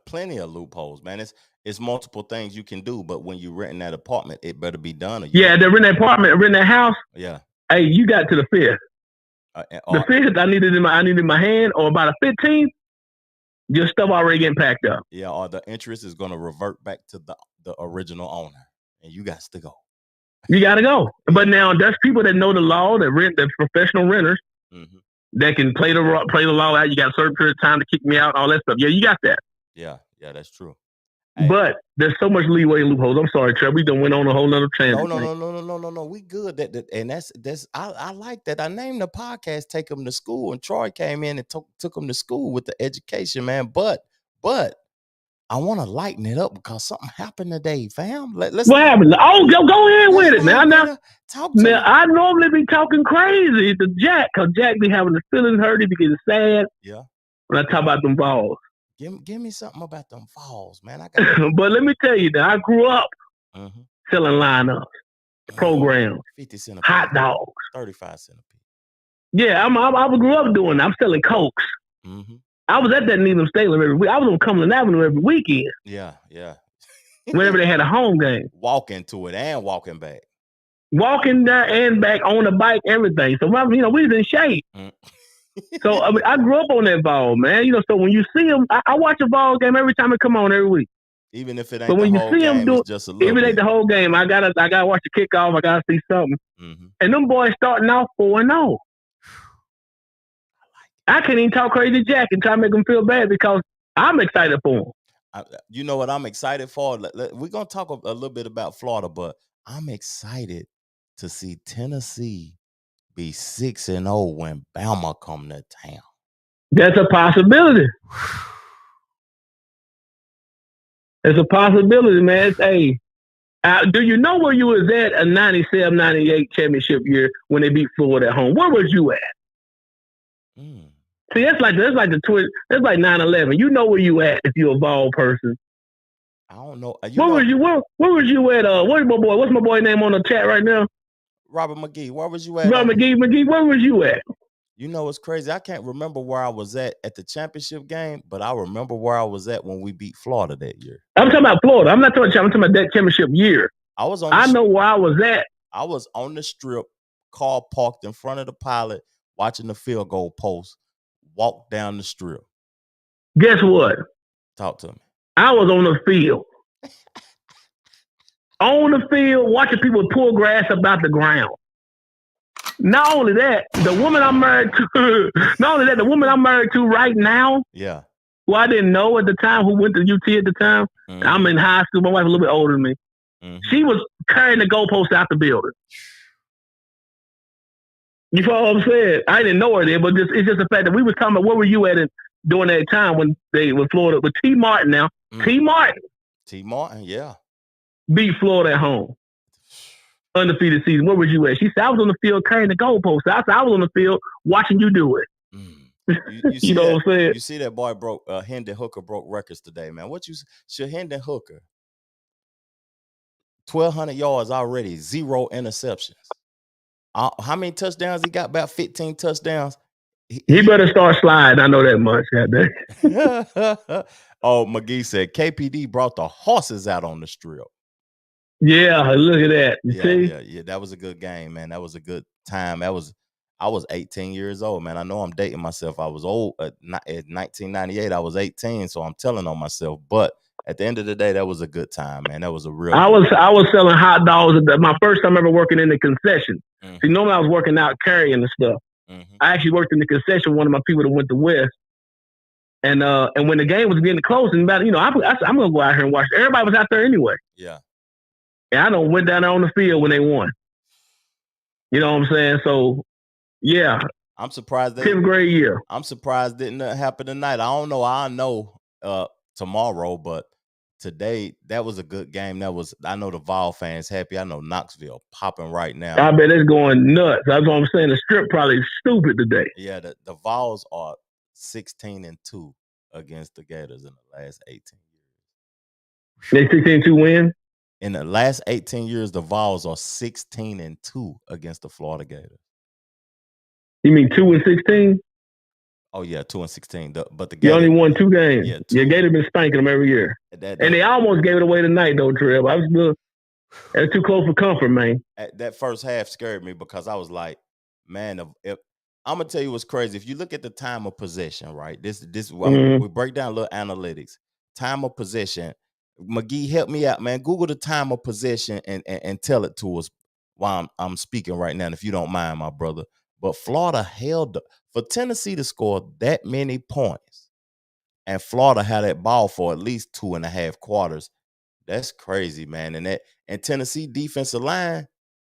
Speaker 1: Plenty of loopholes, man. It's multiple things you can do, but when you're renting that apartment, it better be done.
Speaker 7: They're renting that apartment, renting that house.
Speaker 1: Yeah.
Speaker 7: Hey, you got to the 5th. The 5th, I needed in my hand, or by the 15th, your stuff already getting packed up.
Speaker 1: Yeah, or the interest is going to revert back to the original owner, and you got to go.
Speaker 7: You got to go. But now there's people that know the law, that rent, the professional renters, mm-hmm. that can play the law out. You got a certain period of time to kick me out, all that stuff. Yeah, you got that.
Speaker 1: Yeah, that's true.
Speaker 7: Hey. But there's so much leeway and loopholes. I'm sorry, Trevor. We done went on a whole nother tangent.
Speaker 1: No. We good. And that's I like that. I named the podcast "Take Them to School," and Troy came in and took them to school with the education, man. But I want to lighten it up because something happened today, fam. What
Speaker 7: happened? Oh, go ahead with it now. I normally be talking crazy to Jack, because Jack be having the feelings hurt. He be getting sad.
Speaker 1: Yeah.
Speaker 7: When I talk about them balls.
Speaker 1: Give me something about them falls, man.
Speaker 7: But let me tell you that I grew up selling lineups, programs,
Speaker 1: 50 cents,
Speaker 7: hot dogs,
Speaker 1: 35 cents a piece.
Speaker 7: Yeah, I grew up doing that. I'm selling Cokes. Mm-hmm. I was at that Needham Stadium every week. I was on Cumberland Avenue every weekend.
Speaker 1: Yeah.
Speaker 7: Whenever they had a home game.
Speaker 1: Walking to it and walking back.
Speaker 7: Walking there and back on the bike, everything. So, we was in shape. So I grew up on that ball, man. So when you see them, I watch a ball game every time it come on every week.
Speaker 1: Even if it ain't
Speaker 7: But
Speaker 1: the
Speaker 7: when you
Speaker 1: whole
Speaker 7: see them
Speaker 1: game,
Speaker 7: do,
Speaker 1: it's just a little
Speaker 7: even
Speaker 1: bit.
Speaker 7: ain't the whole game, I gotta watch the kickoff. I gotta see something.
Speaker 1: Mm-hmm.
Speaker 7: And them boys starting off 4-0. I can't even talk crazy Jack and try to make them feel bad because I'm excited for them.
Speaker 1: You know what I'm excited for? We're gonna talk a little bit about Florida, but I'm excited to see Tennessee be 6-0 when Bama come to town.
Speaker 7: That's a possibility. It's a possibility, man. Hey, do you know where you was at a 97-98 championship year when they beat Florida at home? Where was you at? See, that's like the twin. That's like 9/11. You know where you at if you're a ball person.
Speaker 1: I don't know.
Speaker 7: Where was you? Where was you at? What's my boy name on the chat right now?
Speaker 1: Robert McGee. Where was you at?
Speaker 7: Robert McGee. Where was you at?
Speaker 1: You know, it's crazy. I can't remember where I was at the championship game, but I remember where I was at when we beat Florida that year.
Speaker 7: I'm talking about Florida. I'm not talking about that championship year. I know where I was at.
Speaker 1: I was on the strip, car parked in front of the Pilot, watching the field goal post, walk down the strip.
Speaker 7: Guess what?
Speaker 1: Talk to me.
Speaker 7: I was on the field. On the field, watching people pull grass up out the ground. Not only that, the woman I'm married to right now,
Speaker 1: yeah,
Speaker 7: who I didn't know at the time, who went to UT at the time, I'm in high school, my wife a little bit older than me. She was carrying the goalpost out the building. You follow what I'm saying? I didn't know her there, but it's just the fact that we was talking about where were you at during that time when they were Florida with T. Martin now. T. Martin,
Speaker 1: yeah.
Speaker 7: Beat Florida at home. Undefeated season. Where was you at? She said, I was on the field carrying the goalpost. I said, I was on the field watching you do it.
Speaker 1: You
Speaker 7: know what I'm saying?
Speaker 1: You see that boy Hendon Hooker broke records today, man. Hendon Hooker, 1,200 yards already, 0 interceptions. How many touchdowns he got? About 15 touchdowns.
Speaker 7: He better start sliding. I know that much.
Speaker 1: Oh, McGee said KPD brought the horses out on the strip.
Speaker 7: Yeah, look at that.
Speaker 1: Yeah. That was a good game, man. That was a good time. I was 18 years old, man. I know I'm dating myself. I was old at 1998. I was 18, so I'm telling on myself. But at the end of the day, that was a good time, man. That was a real. I
Speaker 7: was selling hot dogs. My first time ever working in the concession. See, normally I was working out carrying the stuff. I actually worked in the concession. One of my people that went to West, and when the game was getting close, and I'm gonna go out here and watch. Everybody was out there anyway.
Speaker 1: Yeah.
Speaker 7: And I went down there on the field when they won. You know what I'm saying? So, yeah.
Speaker 1: I'm surprised.
Speaker 7: 10th grade year.
Speaker 1: I'm surprised didn't happen tonight. I don't know. I know tomorrow, but today that was a good game. I know the Vol fans happy. I know Knoxville popping right now.
Speaker 7: I bet it's going nuts. That's what I'm saying. The strip probably stupid today.
Speaker 1: Yeah, the Vols are 16-2 against the Gators in the last 18 years.
Speaker 7: They 16-2 win?
Speaker 1: In the last 18 years, the Vols are 16-2 against the Florida Gators.
Speaker 7: You mean 2-16?
Speaker 1: Oh yeah, 2-16. But the
Speaker 7: Gators, you only won 2 games.
Speaker 1: Yeah,
Speaker 7: your Gators been spanking them every year. And they almost gave it away tonight, though, Trev. That's too close for comfort, man.
Speaker 1: That first half scared me because I was like, man, if I'm gonna tell you what's crazy. If you look at the time of possession, right? This we break down a little analytics. Time of possession. McGee, help me out, man. Google the time of possession and tell it to us while I'm speaking right now, if you don't mind, my brother. But Florida held for Tennessee to score that many points, and Florida had that ball for at least 2.5 quarters. That's crazy, man. And Tennessee defensive line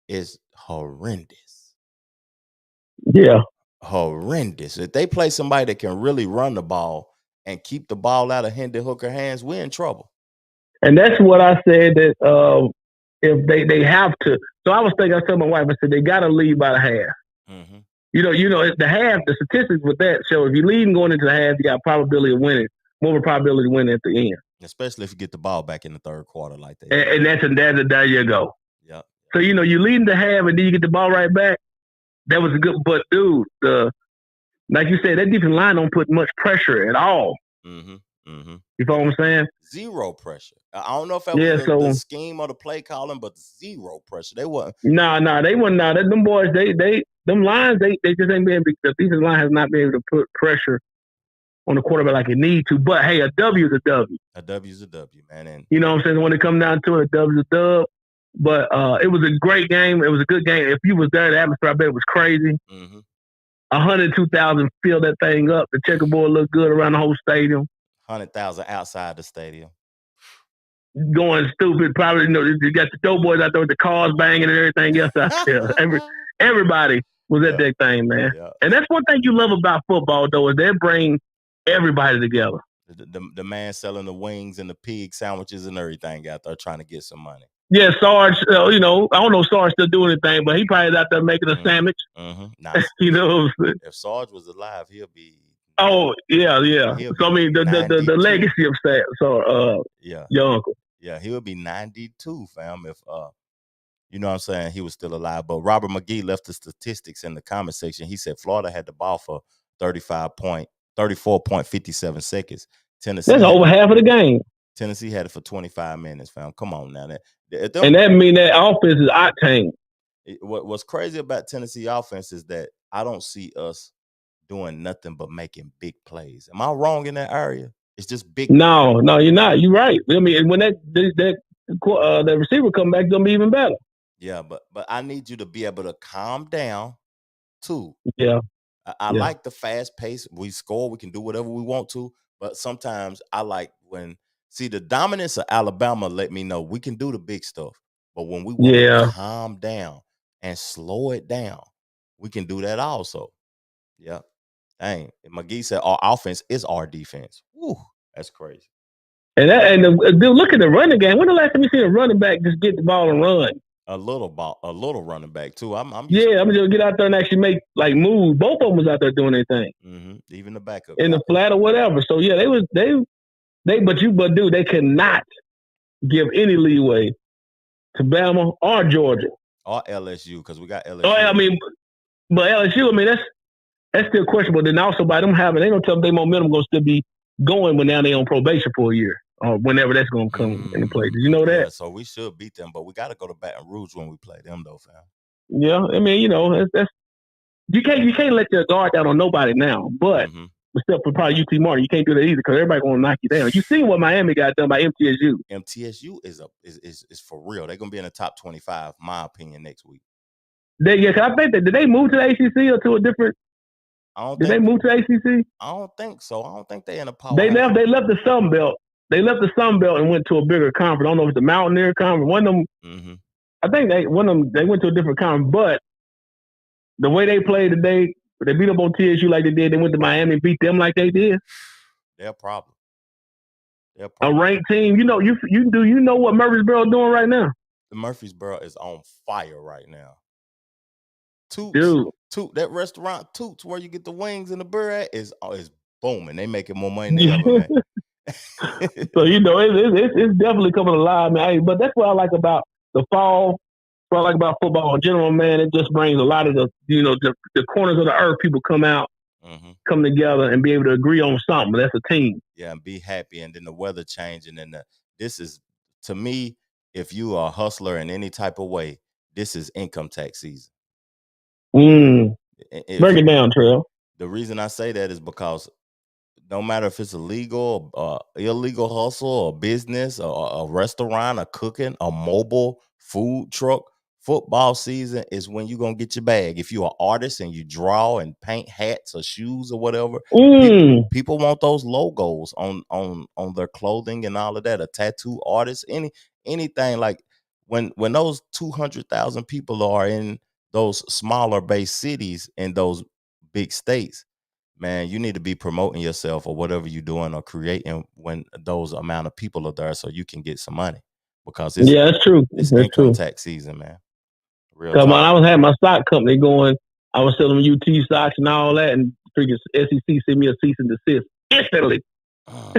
Speaker 1: is horrendous.
Speaker 7: Yeah.
Speaker 1: Horrendous. If they play somebody that can really run the ball and keep the ball out of Hendon Hooker hands, we're in trouble.
Speaker 7: And that's what I said that if they have to. So I was telling my wife, I said, they got to lead by the half.
Speaker 1: Mm-hmm.
Speaker 7: You know, the half, the statistics with that show, if you lead going into the half, you got probability of winning, more of a probability of winning at the end.
Speaker 1: Especially if you get the ball back in the third quarter like that.
Speaker 7: And there you go.
Speaker 1: Yeah.
Speaker 7: So, you lead in the half and then you get the ball right back. That was a good, but dude, like you said, that defensive line don't put much pressure at all.
Speaker 1: Mm-hmm. Mm-hmm.
Speaker 7: You know what I'm saying?
Speaker 1: Zero pressure. I don't know if that was the scheme or the play calling, but zero pressure. They wasn't.
Speaker 7: Nah, they wasn't. Nah, them boys, them lines, they just ain't been. The defensive line has not been able to put pressure on the quarterback like you need to. But hey, a W is a W.
Speaker 1: A W is a W, man. And
Speaker 7: you know what I'm saying? When it comes down to it, a W is a dub. But it was a great game. It was a good game. If you was there, the atmosphere, I bet it was crazy. 102,000 filled that thing up. The checkerboard looked good around the whole stadium.
Speaker 1: 100,000 outside the stadium.
Speaker 7: Going stupid. Probably, you got the doughboys out there with the cars banging and everything else out there. Everybody was at that thing, man. Yeah. And that's one thing you love about football, though, is they bring everybody together.
Speaker 1: The man selling the wings and the pig sandwiches and everything out there trying to get some money.
Speaker 7: Yeah, Sarge, I don't know if Sarge still doing anything, but he probably out there making a sandwich.
Speaker 1: Nice. If Sarge was alive, he'll be.
Speaker 7: Oh, yeah. So, I mean, the legacy of your uncle.
Speaker 1: Yeah, he would be 92, fam, if, you know what I'm saying, he was still alive. But Robert McGee left the statistics in the comment section. He said Florida had the ball for 34.57 seconds. Tennessee.
Speaker 7: That's over half of the game.
Speaker 1: Tennessee had it for 25 minutes, fam. Come on now.
Speaker 7: And that mean that offense is octane.
Speaker 1: What's crazy about Tennessee offense is that I don't see us doing nothing but making big plays. Am I wrong in that area? It's just big.
Speaker 7: No, you're not. You're right. I mean, when that receiver come back, it's gonna be even better.
Speaker 1: Yeah, but I need you to be able to calm down too.
Speaker 7: Yeah.
Speaker 1: I like the fast pace. We score, we can do whatever we want to, but sometimes I like the dominance of Alabama let me know we can do the big stuff. But when we want to calm down and slow it down, we can do that also. Yeah. Dang. McGee said our offense is our defense. Woo, that's crazy.
Speaker 7: And look at the running game. When the last time you see a running back just get the ball and run?
Speaker 1: A little running back too. I'm
Speaker 7: just get out there and actually make moves. Both of them was out there doing their thing.
Speaker 1: Even the backup
Speaker 7: in the flat or whatever. So yeah, they cannot give any leeway to Bama or Georgia
Speaker 1: or LSU because we got LSU.
Speaker 7: But LSU, that's still questionable. Then also by them having, they gonna tell them their momentum gonna still be going when now they on probation for a year or whenever that's gonna come into play. Did you know that?
Speaker 1: Yeah, so we should beat them, but we got to go to Baton Rouge when we play them, though, fam.
Speaker 7: Yeah, that's you can't let your guard down on nobody now, but except for probably UT Martin, you can't do that either because everybody gonna knock you down. You seen what Miami got done by MTSU?
Speaker 1: MTSU is for real. They're gonna be in the top 25, my opinion, next week.
Speaker 7: I think did they move to the ACC or to a different? Did they move to ACC?
Speaker 1: I don't think so. I don't think they in a power.
Speaker 7: They left the Sun Belt. They left the Sun Belt and went to a bigger conference. I don't know if it's the Mountaineer Conference. One of them, I think they went to a different conference. But the way they played today, they beat up on TSU like they did. They went to Miami and beat them like they did.
Speaker 1: They're a problem.
Speaker 7: A ranked team. You know what Murfreesboro doing right now?
Speaker 1: The Murfreesboro is on fire right now.
Speaker 7: Dude.
Speaker 1: That restaurant Toots where you get the wings and the burger at is booming. They making more money than ever, man.
Speaker 7: So it's definitely coming alive, man. But that's what I like about the fall. What I like about football in general, man. It just brings a lot of the corners of the earth. People come out, come together, and be able to agree on something. That's a team.
Speaker 1: Yeah, and be happy. And then the weather changing, and this is, to me, if you are a hustler in any type of way, this is income tax season.
Speaker 7: Break it down, Trev.
Speaker 1: The reason I say that is because no matter if it's a legal or illegal hustle or business or a restaurant, a cooking, a mobile food truck, football season is when you're going to get your bag. If you're an artist and you draw and paint hats or shoes or whatever, people want those logos on their clothing and all of that. A tattoo artist, anything like when those 200,000 people are in those smaller based cities in those big states, man, you need to be promoting yourself or whatever you're doing or creating when those amount of people are there so you can get some money because
Speaker 7: that's true.
Speaker 1: It's income tax season, man.
Speaker 7: Come on, I was having my stock company going. I was selling UT stocks and all that, and freaking SEC sent me a cease and desist instantly. So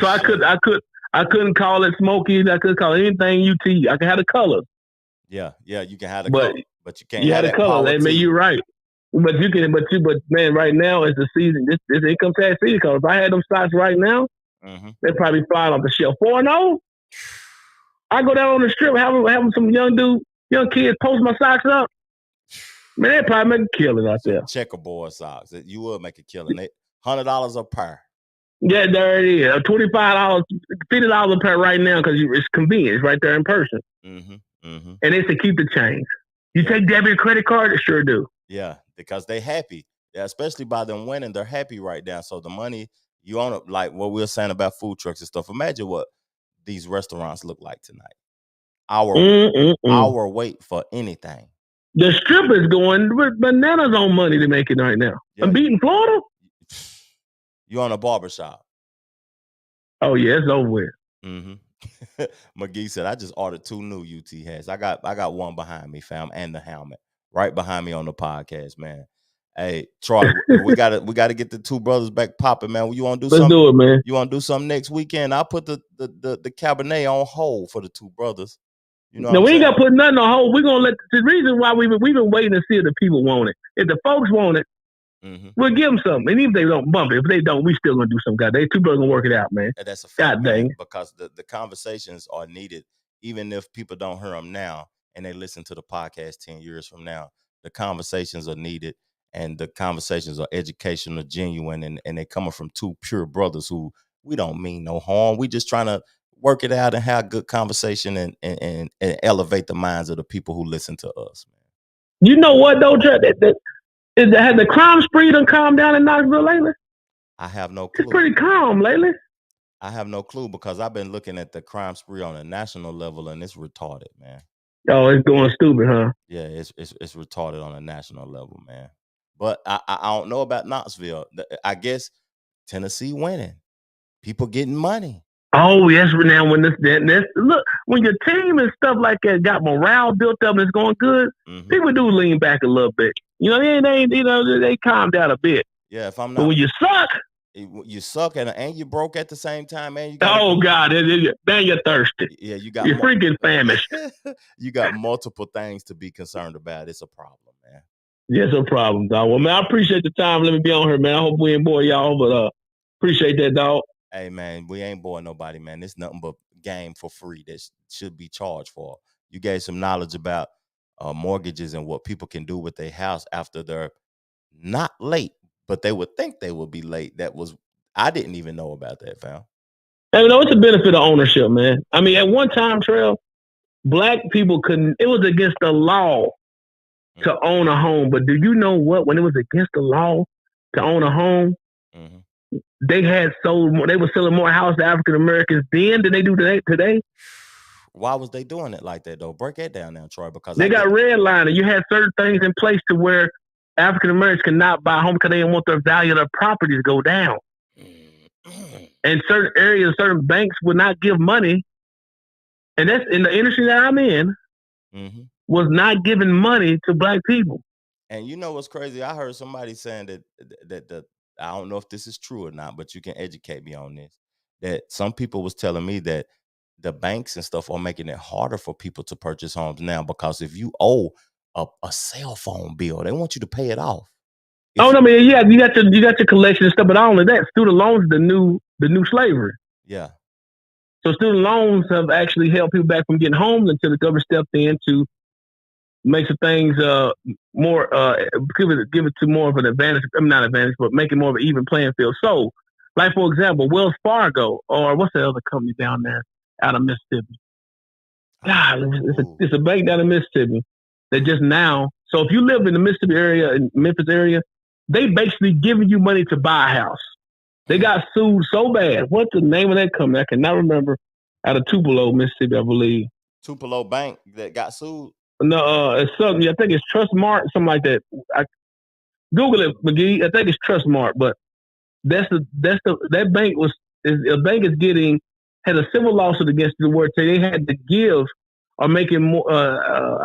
Speaker 7: I couldn't call it Smoky. I couldn't call it anything UT. I could have the colors.
Speaker 1: Yeah, you can have the color, but you can't.
Speaker 7: You have the color. I mean, you're right. But man, right now is the season. This income tax season. Because if I had them stocks right now, they'd probably fly off the shelf. 4-0. I go down on the strip, having some young kids post my socks up. Man, they'd probably make a killing out there.
Speaker 1: Checkerboard socks. You would make a killing. $100 a pair.
Speaker 7: Yeah, there it is. $25, $50 a pair right now because it's convenient. It's right there in person. And it's to keep the change. You take debit or credit card? It sure do.
Speaker 1: Yeah, because they happy. Yeah, especially by them winning, they're happy right now. So the money you own it, like what we were saying about food trucks and stuff. Imagine what these restaurants look like tonight. Our wait for anything.
Speaker 7: The strip is going with bananas on money to make it right now.
Speaker 1: Yeah.
Speaker 7: I'm beating Florida.
Speaker 1: You on a barbershop.
Speaker 7: Oh yeah, it's over with.
Speaker 1: McGee said, I just ordered 2 new UT hats. I got one behind me, fam, and the helmet right behind me on the podcast, man. Hey, Troy, we gotta get the 2 brothers back popping, man. You want to do something?
Speaker 7: Let's do it, man.
Speaker 1: You want to do something next weekend? I'll put the Cabernet on hold for the 2 brothers. You know,
Speaker 7: no, we ain't got to put nothing on hold. We're gonna let the reason why we've been waiting to see if the people want it. If the folks want it, we'll give them something. And even if they don't bump it, if they don't, we still gonna do some. They 2 brothers gonna work it out, man.
Speaker 1: And that's a fact,
Speaker 7: God dang.
Speaker 1: man, because the conversations are needed, even if people don't hear them now and they listen to the podcast 10 years from now. The conversations are needed, and the conversations are educational, genuine, and they coming from 2 pure brothers who we don't mean no harm. We just trying to work it out and have good conversation and elevate the minds of the people who listen to us, man.
Speaker 7: You know what though, Trevor? Has the crime spree done calmed down in Knoxville lately?
Speaker 1: I have no clue.
Speaker 7: It's pretty calm lately.
Speaker 1: I have no clue because I've been looking at the crime spree on a national level, and it's retarded, man.
Speaker 7: Oh, it's going stupid, huh?
Speaker 1: Yeah, it's retarded on a national level, man. But I don't know about Knoxville. I guess Tennessee winning, people getting money.
Speaker 7: Oh, yes. Now when this look, when your team and stuff like that got morale built up and it's going good, people do lean back a little bit. You know, they calm down a bit.
Speaker 1: Yeah, if I'm not.
Speaker 7: But when you suck,
Speaker 1: you suck and you broke at the same time, man.
Speaker 7: God, then you're thirsty.
Speaker 1: Yeah, you're
Speaker 7: freaking famished.
Speaker 1: You got multiple things to be concerned about. It's a problem, man.
Speaker 7: Yeah, it's a problem, dog. Well, man, I appreciate the time. Let me be on here, man. I hope we ain't bore y'all, but appreciate that, dog.
Speaker 1: Hey, man, we ain't boring nobody, man. It's nothing but game for free that should be charged for. You gave some knowledge about mortgages and what people can do with their house after they're not late, but they would think they would be late. I didn't even know about that, fam.
Speaker 7: Hey, it's a benefit of ownership, man. I mean, at one time, Trail, Black people it was against the law to own a home. But do you know what? When it was against the law to own a home, they were selling more houses to African Americans then than they do today.
Speaker 1: Why was they doing it like that, though? Break that down now, Troy, because
Speaker 7: they got redlining. You had certain things in place to where African Americans cannot buy a home because they didn't want their value of their property to go down. And certain areas, certain banks would not give money. And that's in the industry that I'm in, was not giving money to Black people.
Speaker 1: And you know what's crazy? I heard somebody saying that I don't know if this is true or not, but you can educate me on this. That some people was telling me that the banks and stuff are making it harder for people to purchase homes now because if you owe a cell phone bill, they want you to pay it off.
Speaker 7: You got your collection and stuff, but not only that, student loans the new slavery.
Speaker 1: Yeah.
Speaker 7: So student loans have actually held people back from getting homes until the government stepped in to make some things more give it to more of an advantage. I mean, not advantage, but make it more of an even playing field. So, like for example, Wells Fargo or what's the other company down there out of Mississippi? God, it's a bank down in Mississippi that just now. So if you live in the Mississippi area, in Memphis area, they basically giving you money to buy a house. They got sued so bad. What's the name of that company? I cannot remember. Out of Tupelo, Mississippi, I believe.
Speaker 1: Tupelo Bank that got sued?
Speaker 7: No, it's something. I think it's Trustmart, something like that. Google it, McGee. I think it's Trustmart, but that bank had a civil lawsuit against the word they had to give or make it more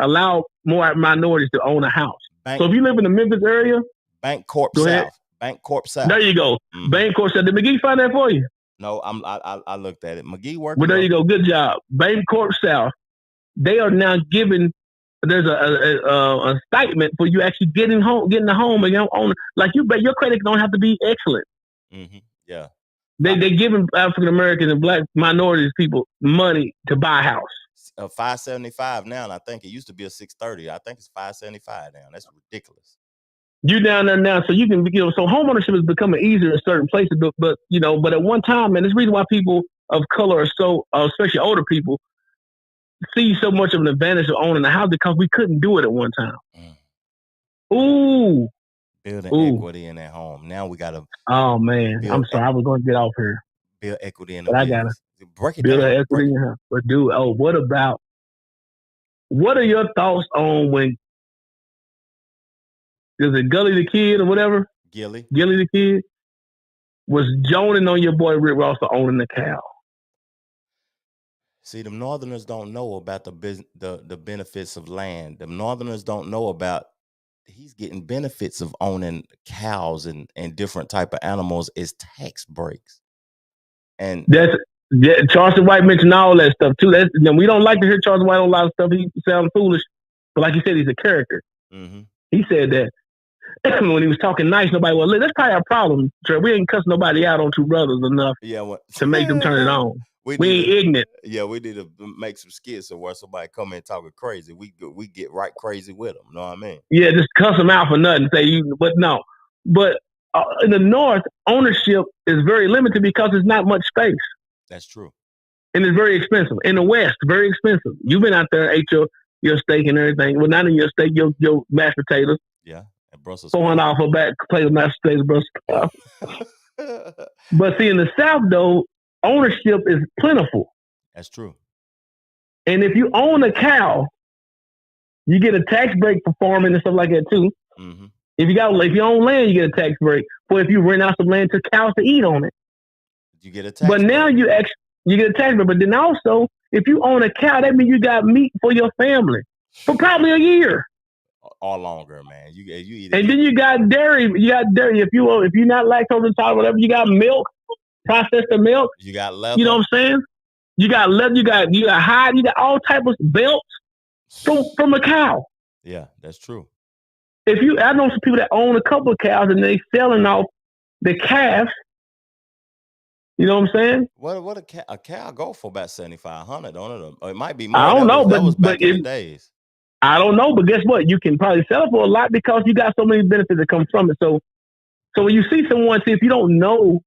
Speaker 7: allow more minorities to own a house. So if you live in the Memphis area,
Speaker 1: Bank Corp South. Bank Corp South.
Speaker 7: There you go. Bank Corp South. Did McGee find that for you?
Speaker 1: No, I looked at it. McGee working.
Speaker 7: Well, there you go. Good job. Bank Corp South. They are now giving. There's a statement for you actually getting the home and own. Like your credit don't have to be excellent.
Speaker 1: Yeah.
Speaker 7: They giving African Americans and Black minorities people money to buy a house.
Speaker 1: $575 now, and I think it used to be a $630. I think it's $575 now. That's ridiculous.
Speaker 7: You down there now, so you can, so homeownership is becoming easier in certain places, but at one time, man, this reason why people of color are so, especially older people, see so much of an advantage of owning a house because we couldn't do it at one time. Ooh.
Speaker 1: Building equity in their home. Now we gotta.
Speaker 7: Oh man, I'm sorry, I was going to get off here.
Speaker 1: Build equity in the
Speaker 7: but
Speaker 1: business. Break it
Speaker 7: build
Speaker 1: down.
Speaker 7: Equity in her. But dude, what are your thoughts on when? Is it Gully the Kid or whatever?
Speaker 1: Gilly
Speaker 7: the Kid was joning on your boy Rick Ross for owning the cow.
Speaker 1: See, the Northerners don't know about the benefits of land. The Northerners don't know about he's getting benefits of owning cows and different type of animals is tax breaks. And
Speaker 7: Charleston White mentioned all that stuff too. We don't like to hear Charleston White on a lot of stuff. He sounds foolish, but like you said, he's a character.
Speaker 1: Mm-hmm.
Speaker 7: He said that when he was talking nice, nobody was. That's probably our problem, Trevor. We ain't cussing nobody out on two brothers enough to make them turn it on. We ain't ignorant.
Speaker 1: Yeah, we need to make some skits where somebody come in talking crazy. We get right crazy with them. Know what I mean?
Speaker 7: Yeah, just cuss them out for nothing. But no. But in the North, ownership is very limited because there's not much space.
Speaker 1: That's true.
Speaker 7: And it's very expensive. In the West, very expensive. You've been out there, ate your steak and everything. Well, not in your steak, your mashed potatoes.
Speaker 1: Yeah, and Brussels.
Speaker 7: Pouring off a back plate of mashed potatoes, Brussels. But see, in the South, though, ownership is plentiful.
Speaker 1: That's true.
Speaker 7: And if you own a cow, you get a tax break for farming and stuff like that too.
Speaker 1: Mm-hmm.
Speaker 7: If you own land, you get a tax break. Or if you rent out some land to cows to eat on it,
Speaker 1: you get a tax break.
Speaker 7: But now you get a tax break. But then also, if you own a cow, that means you got meat for your family for probably a year
Speaker 1: or longer, man. You eat.
Speaker 7: And then you got dairy. If you're not lactose intolerant, whatever, you got milk, processed milk.
Speaker 1: You got leather.
Speaker 7: You know what I'm saying? You got leather. You got hide. You got all types of belts from a cow.
Speaker 1: Yeah, that's true.
Speaker 7: I know some people that own a couple of cows and they selling off the calves. You know what I'm saying?
Speaker 1: What a cow go for about $7,500 on it? Or it might be more.
Speaker 7: I don't know,
Speaker 1: that was back in the days.
Speaker 7: I don't know, but guess what? You can probably sell it for a lot because you got so many benefits that come from it. So when you see someone, if you don't know,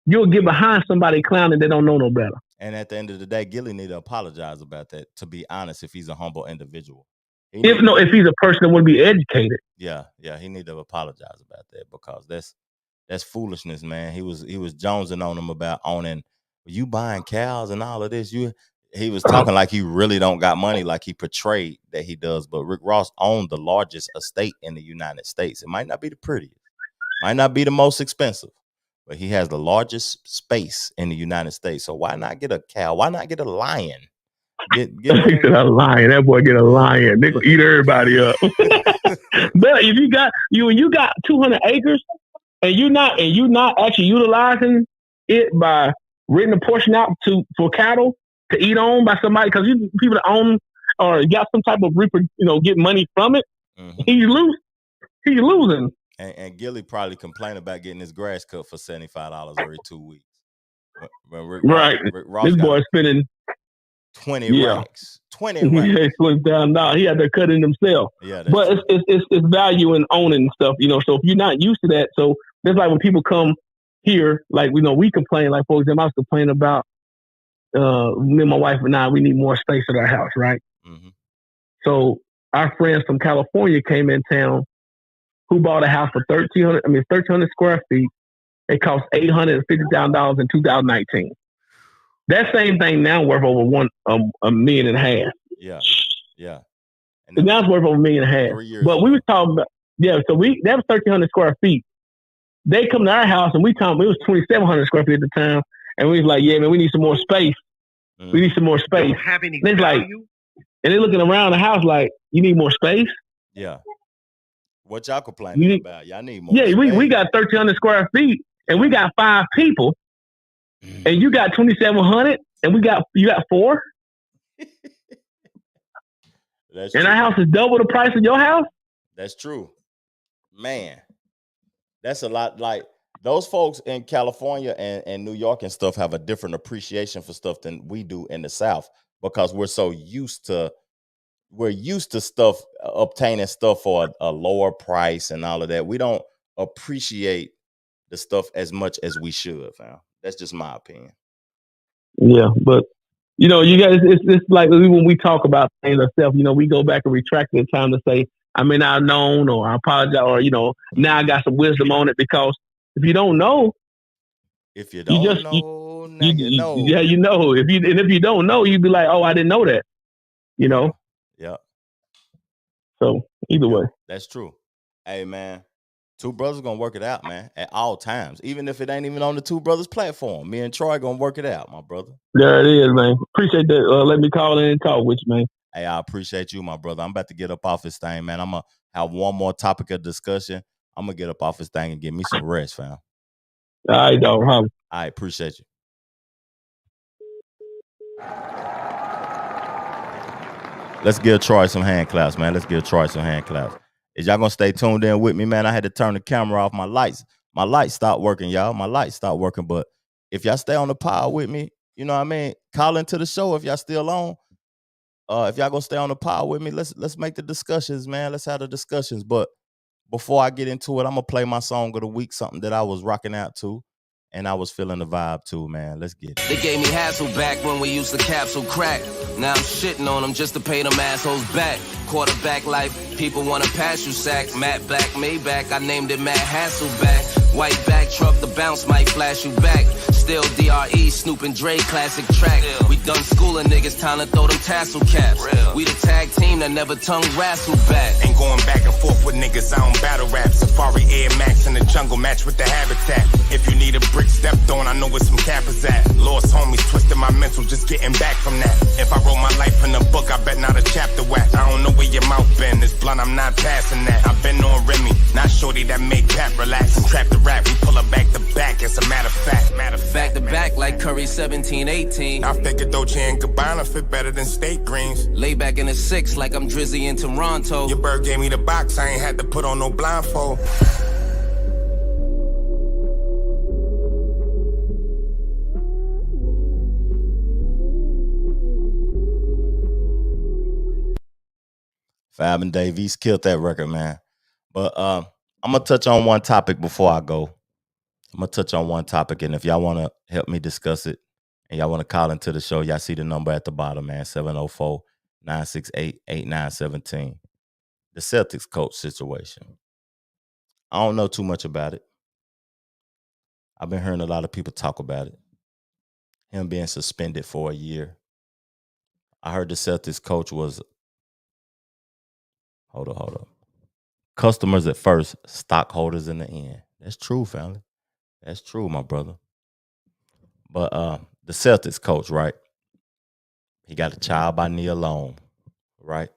Speaker 7: you'll get behind somebody clowning that don't know no better.
Speaker 1: And at the end of the day, Gilly need to apologize about that. To be honest, if he's a humble individual.
Speaker 7: If he's a person that would be educated.
Speaker 1: Yeah, he need to apologize about that because that's foolishness, man. He was jonesing on him about owning. You buying cows and all of this. He was talking like he really don't got money, like he portrayed that he does. But Rick Ross owned the largest estate in the United States. It might not be the prettiest, might not be the most expensive, but he has the largest space in the United States. So why not get a cow? Why not get a lion? Get
Speaker 7: a lion. That boy get a lion. They gonna eat everybody up. But if you got 200 acres and you're not actually utilizing it by renting a portion out for cattle to eat on by somebody, because people that own or got some type of get money from it,
Speaker 1: mm-hmm.
Speaker 7: He's losing.
Speaker 1: And Gilly probably complained about getting his grass cut for $75 every 2 weeks. When Rick Ross
Speaker 7: this boy spending
Speaker 1: 20 racks. 20 racks.
Speaker 7: Yeah, $20,000. He had to cut it himself.
Speaker 1: Yeah,
Speaker 7: but it's value in owning stuff, So if you're not used to that, so that's like when people come here, like we complain. Like for example, I was complaining about me and my wife and I. We need more space at our house, right?
Speaker 1: Mm-hmm.
Speaker 7: So our friends from California came in town, who bought a house for 1,300 square feet. It cost $850,000 in 2019. That same thing now worth over $1.5 million.
Speaker 1: Yeah.
Speaker 7: And now it's worth over $1.5 million. But we was talking about so that was 1,300 square feet. They come to our house and it was 2,700 square feet at the time, and we was like, yeah, man, we need some more space. Mm. We need some more space.
Speaker 3: Don't have any
Speaker 7: and
Speaker 3: value.
Speaker 7: And they're looking around the house like, you need more space.
Speaker 1: Yeah. What y'all complaining about? Y'all need more.
Speaker 7: Yeah,
Speaker 1: space.
Speaker 7: we got 1,300 square feet, and we got 5 people. And you got 2,700, and you got 4.
Speaker 1: That's
Speaker 7: and
Speaker 1: true.
Speaker 7: Our house is double the price of your house.
Speaker 1: That's true, man. That's a lot. Like those folks in California and New York and stuff have a different appreciation for stuff than we do in the South because we're so used to we're used to obtaining stuff for a lower price and all of that. We don't appreciate the stuff as much as we should, fam. That's just my opinion.
Speaker 7: Yeah, but you guys, it's like when we talk about things ourselves, we go back and retract the time to say, I may not have known, or I apologize, or now I got some wisdom on it, because if you don't know,
Speaker 1: if you don't know, now you know.
Speaker 7: Yeah, if you don't know, you'd be like, oh, I didn't know that,
Speaker 1: Yeah.
Speaker 7: So either way,
Speaker 1: that's true. Hey, man, two brothers gonna work it out, man, at all times. Even if it ain't even on the Two Brothers platform, me and Troy gonna work it out, my brother.
Speaker 7: There it is, man. Appreciate that. Let me call in and talk with you, man.
Speaker 1: Hey, I appreciate you, my brother. I'm about to get up off this thing, man. I'm gonna have one more topic of discussion. I'm gonna get up off this thing and get me some rest, fam.
Speaker 7: All right, dog.
Speaker 1: I appreciate you. Let's give Troy some hand claps, man. Let's give Troy some hand claps. Is y'all gonna stay tuned in with me, man? I had to turn the camera off. My lights stopped working, y'all. My lights stopped working. But if y'all stay on the pod with me, you know what I mean? Call into the show if y'all still on. If y'all gonna stay on the pod with me, let's make the discussions, man. Let's have the discussions. But before I get into it, I'm gonna play my song of the week, something that I was rocking out to. And I was feeling the vibe too, man. Let's get it.
Speaker 9: They gave me hassle back when we used to capsule crack. Now I'm shitting on them just to pay them assholes back. Quarterback life, people wanna pass you sack. Matt Black, Maybach, I named it Matt Hasselback. White back truck, the bounce might flash you back. Still DRE, Snoop and Dre, classic track. We done schooling niggas, time to throw them tassel caps. We the tag team that never tongue wrestle back.
Speaker 10: Ain't going back and forth with niggas, I don't battle rap. Safari Air Max in the jungle, match with the habitat. If you need a brick stepped on, I know where some cappers at. Lost homies, twisted my mental, just getting back from that. If I wrote my life in a book, I bet not a chapter whack. I don't know where your mouth been, this blunt, I'm not passing that. I've been on Remy, not shorty that make Cap relax. And trap the rap, we pull her back to back, it's a matter of fact.
Speaker 9: Back to back like Curry 17-18.
Speaker 10: I figured Dolce and Gabbana fit better than steak greens.
Speaker 9: Lay back in the 6 like I'm Drizzy in Toronto.
Speaker 10: Your bird gave me the box, I ain't had to put on no blindfold.
Speaker 1: Favre and Davies killed that record, man. But I'm gonna touch on one topic before I go. I'm gonna touch on one topic, and if y'all want to help me discuss it, and y'all want to call into the show, y'all see the number at the bottom, man, 704-968-8917. The Celtics coach situation. I don't know too much about it. I've been hearing a lot of people talk about it. Him being suspended for a year. I heard the Celtics coach was, hold up. Customers at first, stockholders in the end. That's true, family. That's true, my brother. But the Celtics coach, right? He got a child by Nia Long, right?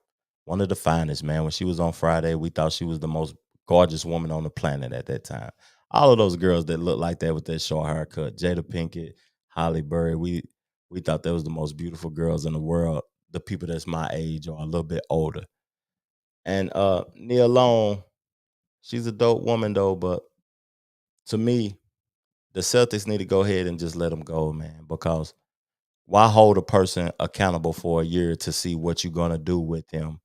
Speaker 1: One of the finest, man. When she was on Friday, we thought she was the most gorgeous woman on the planet at that time. All of those girls that looked like that with that short haircut, Jada Pinkett, Halle Berry, we thought that was the most beautiful girls in the world, the people that's my age or a little bit older. And Nia Long, she's a dope woman though, but to me, the Celtics need to go ahead and just let them go, man, because why hold a person accountable for a year to see what you're going to do with him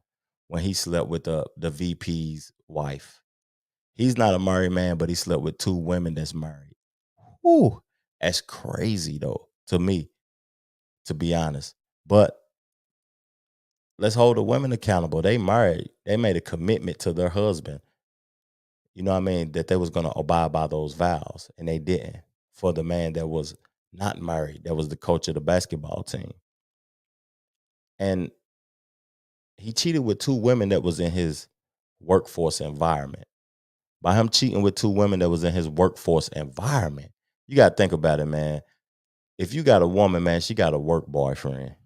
Speaker 1: when he slept with the VP's wife? He's not a married man, but he slept with two women that's married. Whew, that's crazy, though, to me, to be honest. But let's hold the women accountable. They married. They made a commitment to their husband. You know what I mean? That they was going to abide by those vows, and they didn't. For the man that was not married, that was the coach of the basketball team. And he cheated with two women that was in his workforce environment. By him cheating with two women that was in his workforce environment, you got to think about it, man. If you got a woman, man, she got a work boyfriend.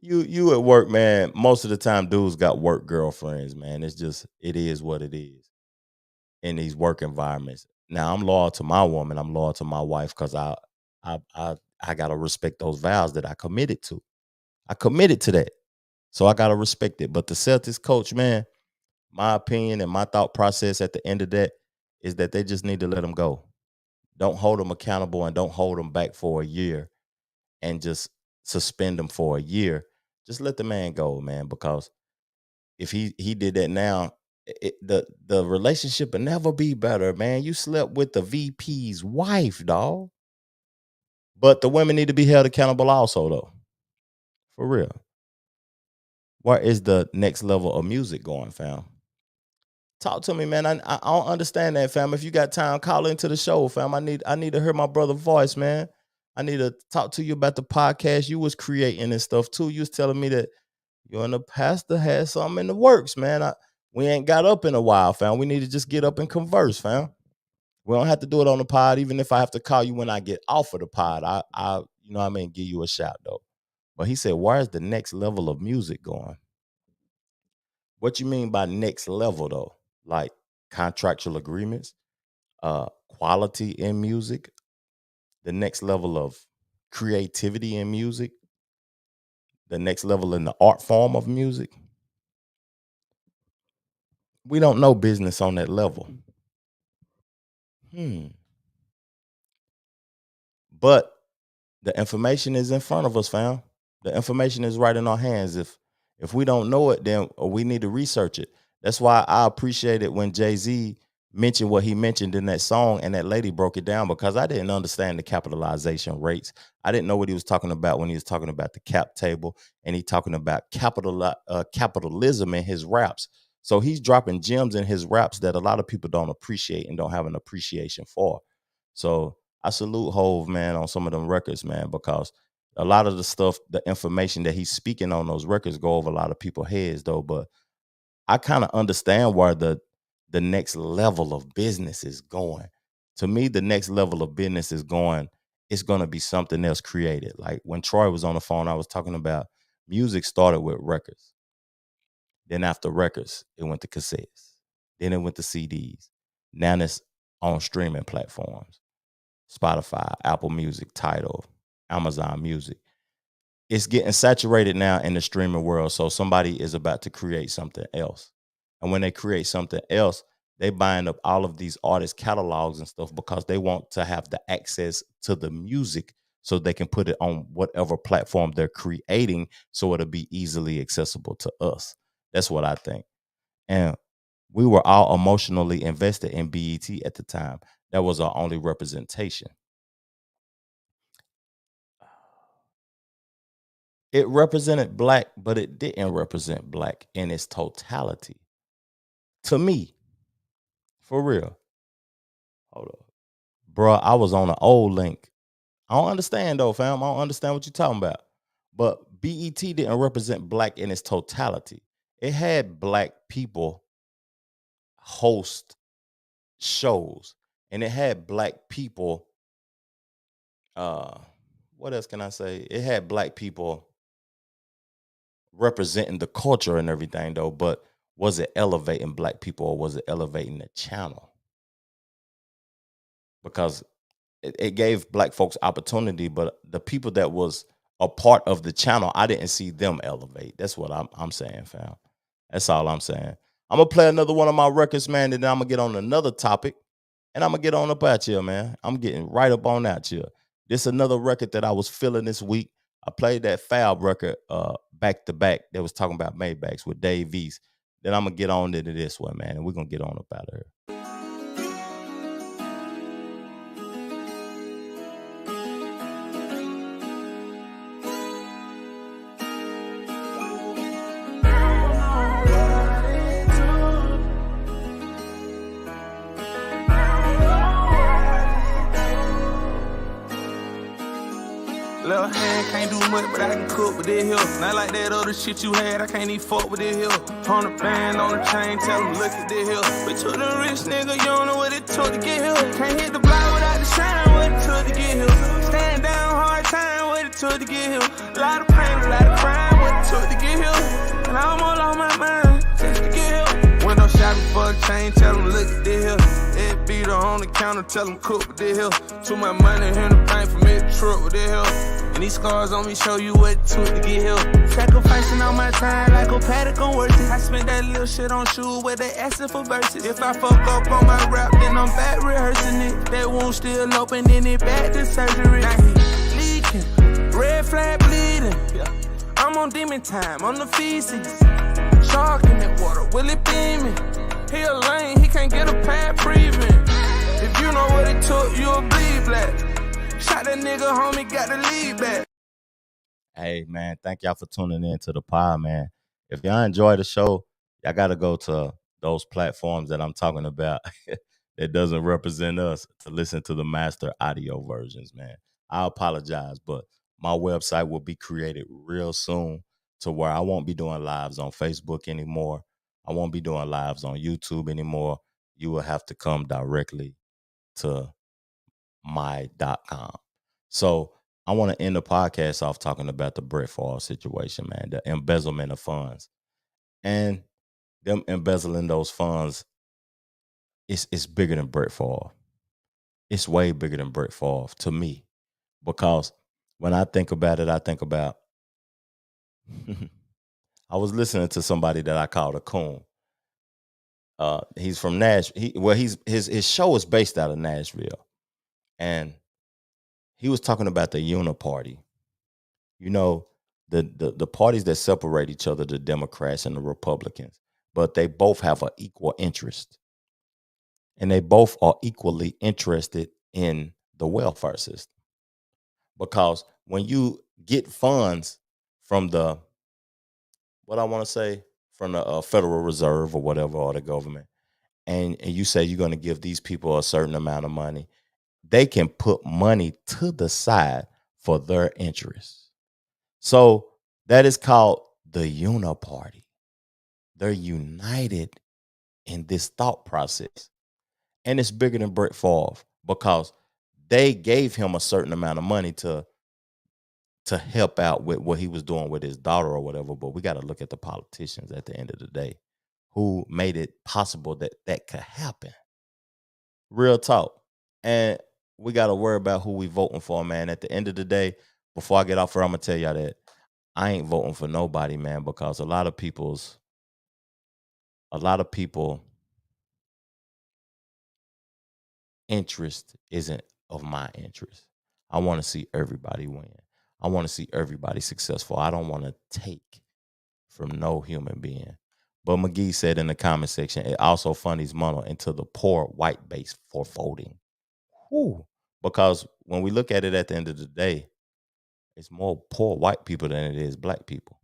Speaker 1: You at work, man, most of the time dudes got work girlfriends, man. It is what it is in these work environments. Now, I'm loyal to my woman. I'm loyal to my wife because I got to respect those vows that I committed to. I committed to that. So I got to respect it. But the Celtics coach, man, my opinion and my thought process at the end of that is that they just need to let them go. Don't hold them accountable and don't hold them back for a year and just suspend them for a year Just let the man go, man, because if he did that now, the relationship will never be better, man. You slept with the VP's wife, dog. But the women need to be held accountable also, though. For real. Where is the next level of music going, fam? Talk to me, man. I don't understand that, fam. If you got time, call into the show, fam. I need to hear my brother's voice, man. I need to talk to you about the podcast you was creating and stuff too. You was telling me that you and the pastor had something in the works, man. We ain't got up in a while, fam. We need to just get up and converse, fam. We don't have to do it on the pod, even if I have to call you when I get off of the pod. I you know what I mean, give you a shout though. But he said, where's the next level of music going? What you mean by next level though? Like contractual agreements, quality in music, the next level of creativity in music, the next level in the art form of music. We don't know business on that level. But the information is in front of us, fam. The information is right in our hands. If we don't know it, then we need to research it. That's why I appreciate it when Jay-Z mentioned what he mentioned in that song and that lady broke it down, because I didn't understand the capitalization rates. I didn't know what he was talking about when he was talking about the cap table, and he talking about capitalism in his raps. So he's dropping gems in his raps that a lot of people don't appreciate and don't have an appreciation for. So I salute Hove, man, on some of them records, man, because a lot of the stuff, the information that he's speaking on those records go over a lot of people's heads, though. But I kind of understand where the next level of business is going. To me, the next level of business is going, it's going to be something else created. Like when Troy was on the phone, I was talking about music started with records. Then after records, it went to cassettes. Then it went to CDs. Now it's on streaming platforms. Spotify, Apple Music, Tidal, Amazon Music. It's getting saturated now in the streaming world. So somebody is about to create something else. And when they create something else, they buying up all of these artists' catalogs and stuff because they want to have the access to the music so they can put it on whatever platform they're creating so it'll be easily accessible to us. That's what I think. And we were all emotionally invested in BET at the time. That was our only representation. It represented black, but it didn't represent black in its totality. To me, for real. Hold up. Bruh, I was on an old link. I don't understand though, fam. I don't understand what you're talking about. But BET didn't represent black in its totality. It had black people host shows, and it had black people, what else can I say? It had black people representing the culture and everything though, but was it elevating black people or was it elevating the channel? Because it gave black folks opportunity, but the people that was a part of the channel, I didn't see them elevate. That's what I'm saying, fam. That's all I'm saying. I'm going to play another one of my records, man, and then I'm going to get on another topic, and I'm going to get on up at you, man. I'm getting right up on at you. This is another record that I was feeling this week. I played that Favre record back to back that was talking about Maybachs with Dave East. Then I'm going to get on into this one, man, and we're going to get on up out of here.
Speaker 11: Left hand can't do much, but I can cook with this here. Not like that other shit you had, I can't even fuck with this here. 100 band on the chain, tell them look at this here. We took the rich nigga, you don't know what it took to get here. Can't hit the block without the shine, what it took to get here. Stand down, hard time, what it took to get here. A lot of pain, a lot of crime, what it took to get here. And I almost lost my mind, just to get here. Window shopping for the chain, tell them look at this here. Head beater on the counter, tell them cook with this here. Too much money in the bank for me to truck with this here. And these scars on me show you what it took to get here. Sacrificing all my time like a paddock on worth it. I spent that little shit on shoes where they asking for verses. If I fuck up on my rap, then I'm back rehearsing it. That wound still open, then it back to surgery. Now he leaking, red flag bleeding. I'm on demon time, on the feces. Shark in that water, will it beaming? He a lane, he can't get a pad breathing. If you know what it took, you'll bleed black. Shot that nigga, homie, got the lead back.
Speaker 1: Hey, man, thank y'all for tuning in to the pod, man. If y'all enjoy the show, y'all got to go to those platforms that I'm talking about that doesn't represent us to listen to the master audio versions, man. I apologize, but my website will be created real soon to where I won't be doing lives on Facebook anymore. I won't be doing lives on YouTube anymore. You will have to come directly to my.com. So I want to end the podcast off talking about the Brett Favre situation, man, the embezzlement of funds. And them embezzling those funds, it's bigger than Brett Favre. It's way bigger than Brett Favre to me. Because when I think about it, I think about I was listening to somebody that I called a coon. He's from Nashville. His show is based out of Nashville. And he was talking about the Uniparty. You know, the parties that separate each other, the Democrats and the Republicans, but they both have an equal interest. And they both are equally interested in the welfare system. Because when you get funds from the, what I want to say, from the Federal Reserve or whatever, or the government, and you say you're going to give these people a certain amount of money, they can put money to the side for their interests. So that is called the Uniparty. They're united in this thought process. And it's bigger than Brett Favre because they gave him a certain amount of money to help out with what he was doing with his daughter or whatever. But we got to look at the politicians at the end of the day who made it possible that that could happen. Real talk. And we got to worry about who we voting for, man. At the end of the day, before I get off here, I'm going to tell y'all that I ain't voting for nobody, man, because a lot of people interest isn't of my interest. I want to see everybody win. I want to see everybody successful. I don't want to take from no human being. But McGee said in the comment section, it also funds money into the poor white base for voting. Whew. Because when we look at it at the end of the day, it's more poor white people than it is black people.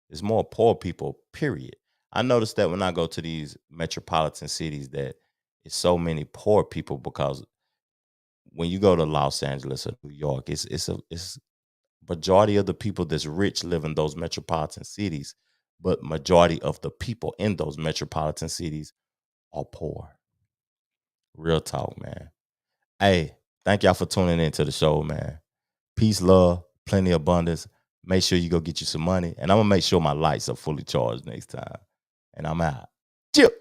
Speaker 1: It's more poor people, period. I noticed that when I go to these metropolitan cities that it's so many poor people because when you go to Los Angeles or New York, it's majority of the people that's rich live in those metropolitan cities, but majority of the people in those metropolitan cities are poor. Real talk, man. Hey, thank y'all for tuning into the show, man. Peace, love, plenty of abundance. Make sure you go get you some money. And I'm going to make sure my lights are fully charged next time. And I'm out. Chip.